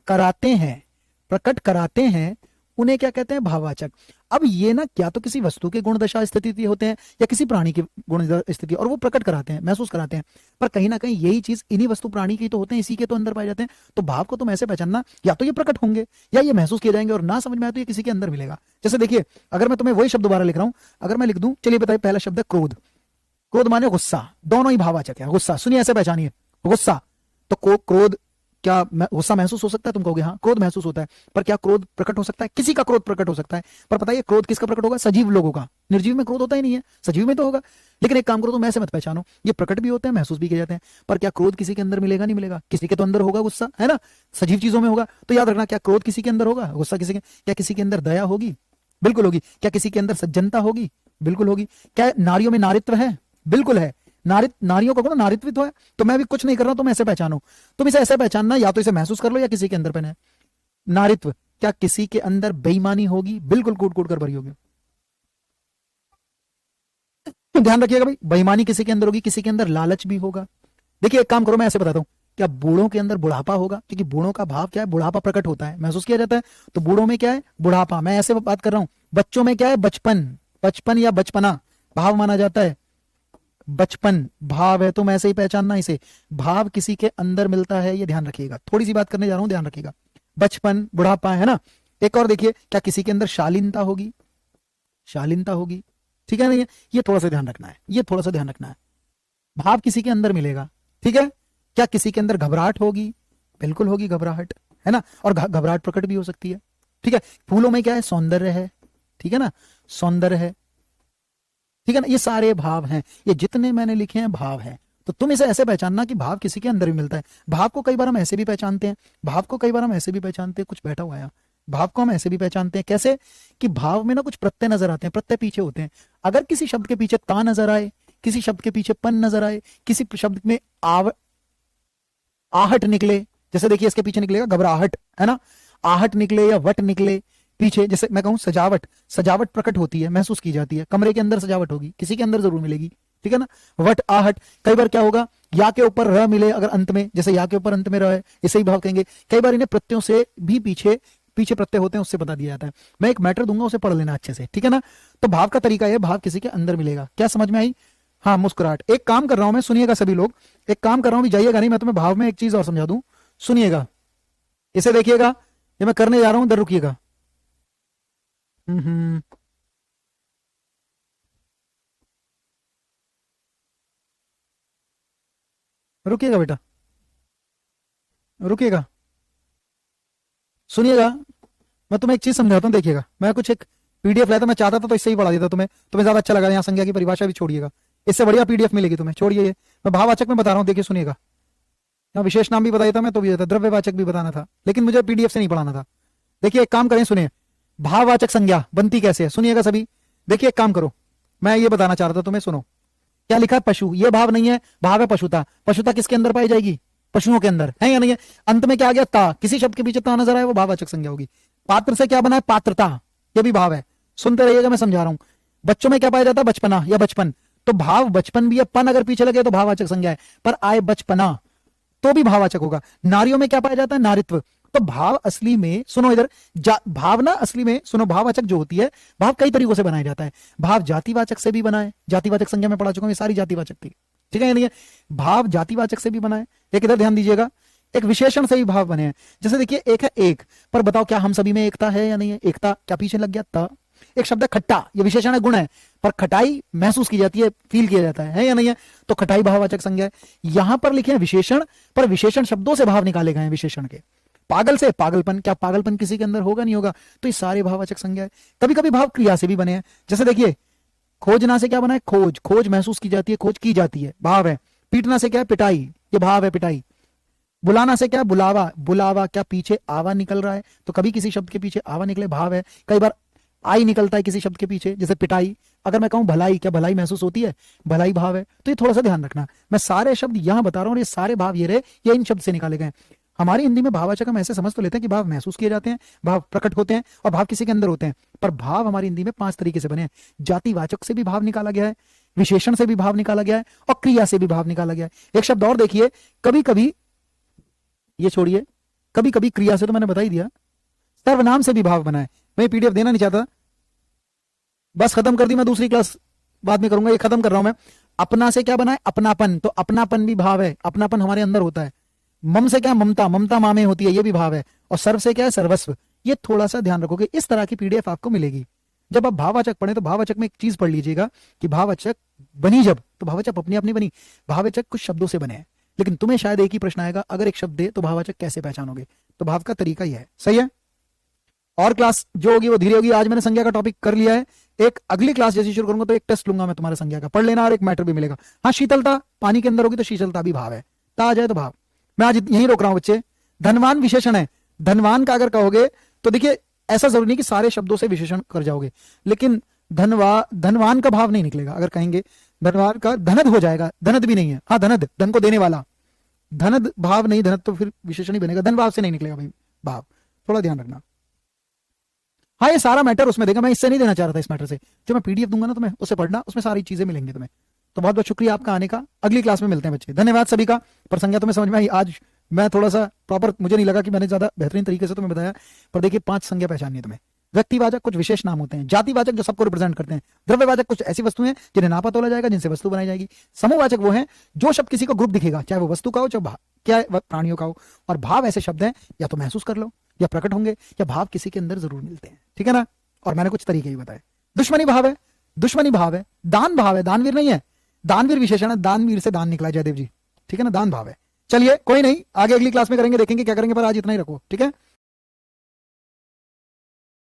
कराते हैं, उन्हें क्या कहते हैं? भाववाचक। अब ये ना क्या तो किसी वस्तु के गुण, दशा, स्थिति होते हैं या किसी प्राणी के गुण, स्थिति, और वो प्रकट कराते हैं, महसूस कराते हैं। पर कहीं ना कहीं यही चीज इन्हीं वस्तु प्राणी की तो होते हैं, इसी के तो अंदर पाए जाते हैं। तो भाव को तुम ऐसे पहचानना, या तो ये प्रकट होंगे या ये महसूस किए जाएंगे, और ना समझ में आए तो ये किसी के अंदर मिलेगा। जैसे देखिए, अगर मैं तुम्हें वही शब्द दोबारा लिख रहा हूं, अगर मैं लिख दूं, चलिए बताइए, पहला शब्द है क्रोध। क्रोध माने गुस्सा, दोनों ही भाववाचक है। गुस्सा, सुनिए ऐसे पहचानिए, गुस्सा, तो क्रोध, क्या गुस्सा महसूस हो सकता है? तुम कहोगे हाँ क्रोध महसूस होता है, पर क्या क्रोध प्रकट हो सकता है? किसी का क्रोध प्रकट हो सकता है, पर बताइए क्रोध किसका प्रकट होगा? सजीव लोगों का। निर्जीव में क्रोध होता ही नहीं है, सजीव में तो होगा। लेकिन एक काम करो, तुम ऐसे मत पहचानो, ये प्रकट भी होते हैं, महसूस भी किए जाते हैं, पर क्या क्रोध किसी के अंदर मिलेगा? नहीं मिलेगा। किसी के तो अंदर होगा गुस्सा, है ना, सजीव चीजों में होगा। तो याद रखना, क्या क्रोध किसी के अंदर होगा? गुस्सा किसी के? क्या किसी के अंदर दया होगी? बिल्कुल होगी। क्या किसी के अंदर सज्जनता होगी? बिल्कुल होगी। क्या नारियों में नारित्व है? बिल्कुल है। नारियों का गुण नारित्व है। तो मैं भी कुछ नहीं कर रहा हूं, तुम ऐसे पहचानो, तुम इसे ऐसे पहचानना, या तो इसे महसूस कर लो या किसी के अंदर पहने नारित्व। क्या किसी के अंदर बेईमानी होगी? बिल्कुल कूट कूट कर भरी होगी। ध्यान रखिएगा भाई, बेईमानी किसी के अंदर होगी, किसी के अंदर लालच भी होगा। देखिए एक काम करो, मैं ऐसे बताता हूं, क्या बूढ़ों के अंदर बुढ़ापा होगा? क्योंकि बूढ़ों का भाव क्या है? बुढ़ापा प्रकट होता है, महसूस किया जाता है। तो बूढ़ों में क्या है? बुढ़ापा। मैं ऐसे बात कर रहा हूं। बच्चों में क्या है? बचपन। बचपन या बचपना भाव माना जाता है। बचपन भाव है, तुम ऐसे ही पहचानना इसे। भाव किसी के अंदर मिलता है, ये ध्यान रखिएगा। थोड़ी सी बात करने जा रहा हूं, ध्यान रखिएगा। बचपन, बुढ़ापा, है ना। एक और देखिए, क्या किसी के अंदर शालीनता होगी? शालीनता होगी, ठीक है। नहीं है, ये थोड़ा सा ध्यान रखना है, ये थोड़ा सा ध्यान रखना है। भाव किसी के अंदर मिलेगा, ठीक है। क्या किसी के अंदर घबराहट होगी? बिल्कुल होगी घबराहट, है ना। और घबराहट प्रकट भी हो सकती है, ठीक है। फूलों में क्या है? सौंदर्य है, ठीक है ना, सौंदर्य है, ठीक है ना। ये सारे भाव हैं, ये जितने मैंने लिखे हैं भाव हैं। तो तुम इसे ऐसे पहचानना कि भाव किसी के अंदर भी मिलता है। भाव को कई बार हम ऐसे भी पहचानते हैं, भाव को कई बार हम ऐसे भी पहचानते हैं, कुछ बैठा हुआ है, भाव को हम ऐसे भी पहचानते हैं। कैसे? कि भाव में ना कुछ प्रत्यय नजर आते हैं, प्रत्यय पीछे होते हैं। अगर किसी शब्द के पीछे ता नजर आए, किसी शब्द के पीछे पन नजर आए, किसी शब्द में आहट निकले, जैसे देखिए इसके पीछे निकलेगा घबराहट, है ना। आहट निकले या वट निकले पीछे, जैसे मैं कहूं सजावट, सजावट प्रकट होती है, महसूस की जाती है। कमरे के अंदर सजावट होगी, किसी के अंदर जरूर मिलेगी, ठीक है ना। वट, आहट। कई बार क्या होगा? या के ऊपर र मिले अगर अंत में, जैसे या के ऊपर अंत में र है, इसे ही भाव कहेंगे। कई बार इन्हें प्रत्ययों से भी पीछे पीछे प्रत्यय होते हैं, उससे बता दिया जाता है। मैं एक मैटर दूंगा, उसे पढ़ लेना अच्छे से, ठीक है ना। तो भाव का तरीका है, भाव किसी के अंदर मिलेगा। क्या समझ में आई? हाँ, मुस्कुराहट। एक काम कर रहा हूं मैं, सुनिएगा सभी लोग, एक काम कर रहा हूं भी, जाइएगा नहीं, मैं तुम्हें भाव में एक चीज और समझा दूं, सुनिएगा, इसे देखिएगा, ये मैं करने जा रहा हूं, इधर रुकिएगा। हम्म, रुकिएगा बेटा, रुकिएगा, सुनिएगा। मैं तुम्हें एक चीज समझाता हूँ, देखिएगा। मैं कुछ एक पीडीएफ लाया था, मैं चाहता था तो इससे ही पढ़ा देता तुम्हें, तुम्हें ज्यादा अच्छा लगा। यहाँ संज्ञा की परिभाषा भी छोड़िएगा, इससे बढ़िया पीडीएफ मिलेगी तुम्हें, छोड़िए ये। मैं भाववाचक में बता रहा हूँ, देखिए सुनिएगा। यहाँ विशेष नाम भी बताया था मैं, तो भी था, द्रव्यवाचक भी बताना था, लेकिन मुझे पीडीएफ से नहीं पढ़ाना था। देखिए एक काम करें, सुनिए, भाववाचक संज्ञा बनती कैसे है, सुनिएगा सभी। देखिए एक काम करो, मैं ये बताना चाह रहा था तुम्हें, सुनो। क्या लिखा है? पशु। ये भाव नहीं है, भाव है पशुता। पशुता किसके अंदर पाई जाएगी? पशुओं के अंदर, है या नहीं है। अंत में क्या आ गया? ता। किसी शब्द के पीछे ता नजर आए, वो भाववाचक संज्ञा होगी। पात्र से क्या बना है? पात्रता, ये भी भाव है। सुनते रहिएगा, मैं समझा रहा हूं। बच्चों में क्या पाया जाता है? बचपना या बचपन। तो भाव बचपन भी है, पन अगर पीछे लगे तो भाववाचक संज्ञा है, पर आए बचपना तो भी भाववाचक होगा। नारियों में क्या पाया जाता है? नारित्व। तो भाव असली में, सुनो इधर, भावना असली में, सुनो, भाववाचक जो होती है, भाव कई तरीकों से बनाया जाता है। भाव जातिवाचक से भी बनाए, जातिवाचक संज्ञा में पढ़ा चुका हूं, ये सारी जातिवाचक थी, ठीक है या नहीं है। भाव जातिवाचक से भी बनाए, एक इधर ध्यान दीजिएगा, एक विशेषण से भी भाव बने हैं। जैसे देखिए, एक है एक, पर बताओ क्या हम सभी में एकता है या नहीं है? एकता क्या पीछे लग गया? ता। एक शब्द है खट्टा, ये विशेषण है, गुण है, पर खटाई महसूस की जाती है, फील किया जाता है या नहीं है। तो खटाई भाववाचक संज्ञा है। यहां पर लिखे हैं विशेषण, पर विशेषण शब्दों से भाव निकाले गए हैं विशेषण के। पागल से पागलपन, क्या पागलपन किसी के अंदर होगा? नहीं होगा। तो ये सारे भाववाचक संज्ञा है। कभी कभी भाव क्रिया से भी बने हैं, जैसे देखिए, खोजना से क्या बना है? खोज। खोज महसूस की जाती है, खोज की जाती है, भाव है। पीटना से क्या है? पिटाई, ये भाव है, पिटाई। बुलाना से क्या? बुलावा। बुलावा, क्या पीछे आवा निकल रहा है? तो कभी किसी शब्द के पीछे आवा निकले, भाव है। कई बार आई निकलता है किसी शब्द के पीछे, जैसे पिटाई। अगर मैं कहूं भलाई, क्या भलाई महसूस होती है? भलाई भाव है। तो ये थोड़ा सा ध्यान रखना, मैं सारे शब्द यहां बता रहा हूं, ये सारे भाव ये रहे, ये इन शब्द से निकाले गए। हमारी हिंदी में भाववाचक हम ऐसे समझ तो लेते हैं कि भाव महसूस किए जाते हैं, भाव प्रकट होते हैं, और भाव किसी के अंदर होते हैं। पर भाव हमारी हिंदी में 5 तरीके से बने हैं। जातिवाचक से भी भाव निकाला गया है, विशेषण से भी भाव निकाला गया है, और क्रिया से भी भाव निकाला गया है। एक शब्द और देखिए, कभी कभी, ये छोड़िए, कभी कभी क्रिया से तो मैंने बता ही दिया, सर्वनाम से भी भाव बना है। मैं पीडीएफ देना नहीं चाहता, बस खत्म कर दी, मैं दूसरी क्लास बाद में करूंगा, ये खत्म कर रहा हूं मैं। अपना से क्या बना है? अपनापन। तो अपनापन भी भाव है, अपनापन हमारे अंदर होता है। मम से क्या? ममता। ममता माँ में होती है, ये भी भाव है। और सर्व से क्या है? सर्वस्व। ये थोड़ा सा ध्यान रखोगे, इस तरह की पीडीएफ आपको मिलेगी। जब आप भाववाचक पढ़े तो भाववाचक में एक चीज पढ़ लीजिएगा कि भाववाचक बनी जब, तो भाववाचक अपनी अपनी बनी, भाववाचक कुछ शब्दों से बने हैं। लेकिन तुम्हें शायद एक ही प्रश्न आएगा, अगर एक शब्द दे तो भाववाचक कैसे पहचानोगे? तो भाव का तरीका यह है, सही है। और क्लास जो होगी वो धीरे होगी। आज मैंने संज्ञा का टॉपिक कर लिया है, एक अगली क्लास जैसी शुरू करूंगा तो एक टेस्ट लूंगा मैं तुम्हारे संज्ञा का, पढ़ लेना, और एक मैटर भी मिलेगा। हाँ, शीतलता पानी के अंदर होगी तो शीतलता भी भाव है, ता आ जाए तो भाव। मैं आज यहीं रोक रहा हूं बच्चे। धनवान विशेषण है, धनवान का अगर कहोगे तो देखिए, ऐसा जरूरी नहीं कि सारे शब्दों से विशेषण कर जाओगे, लेकिन धनवान का भाव नहीं निकलेगा। अगर कहेंगे धनवान का, धनद हो जाएगा, धनद भी नहीं है। हाँ, धनद, धन को देने वाला, धनद भाव नहीं, धनद तो फिर विशेषण ही बनेगा, धन भाव से नहीं निकलेगा भाई भाव, थोड़ा ध्यान रखना। हाँ, ये सारा मैटर उसमें देगा, मैं इससे नहीं देना चाह रहा था, इस मैटर से। जो मैं पीडीएफ दूंगा ना तुम्हें, उससे पढ़ना, उसमें सारी चीजें मिलेंगी तुम्हें। तो बहुत बहुत शुक्रिया आपका आने का। अगली क्लास में मिलते हैं बच्चे, धन्यवाद सभी का। पर संज्ञा तुम्हें समझ में आई? आज मैं थोड़ा सा प्रॉपर, मुझे नहीं लगा कि मैंने ज्यादा बेहतरीन तरीके से तुम्हें बताया, पर देखिए 5 संज्ञा पहचाननी है तुम्हें। व्यक्तिवाचक कुछ विशेष नाम होते हैं, जातिवाचक जो सबको रिप्रेजेंट करते हैं, द्रव्यवाचक कुछ ऐसी वस्तुएं जिन्हें नापा तोला जाएगा, जिनसे वस्तु बनाई जाएगी, समूहवाचक वो है जो शब्द किसी को ग्रुप दिखेगा, चाहे वो वस्तु का हो चाहे क्या प्राणियों का हो, और भाव ऐसे शब्द हैं या तो महसूस कर लो या प्रकट होंगे या भाव किसी के अंदर जरूर मिलते हैं, ठीक है ना। और मैंने कुछ तरीके ही बताए। दुश्मनी भाव है, दुश्मनी भाव है, दान भाव है, दानवीर नहीं है, दानवीर विशेषण है, दानवीर से दान निकला जयदेव जी, ठीक है ना, दान भाव है। चलिए कोई नहीं, आगे अगली क्लास में करेंगे, देखेंगे क्या करेंगे, पर आज इतना ही रखो, ठीक है।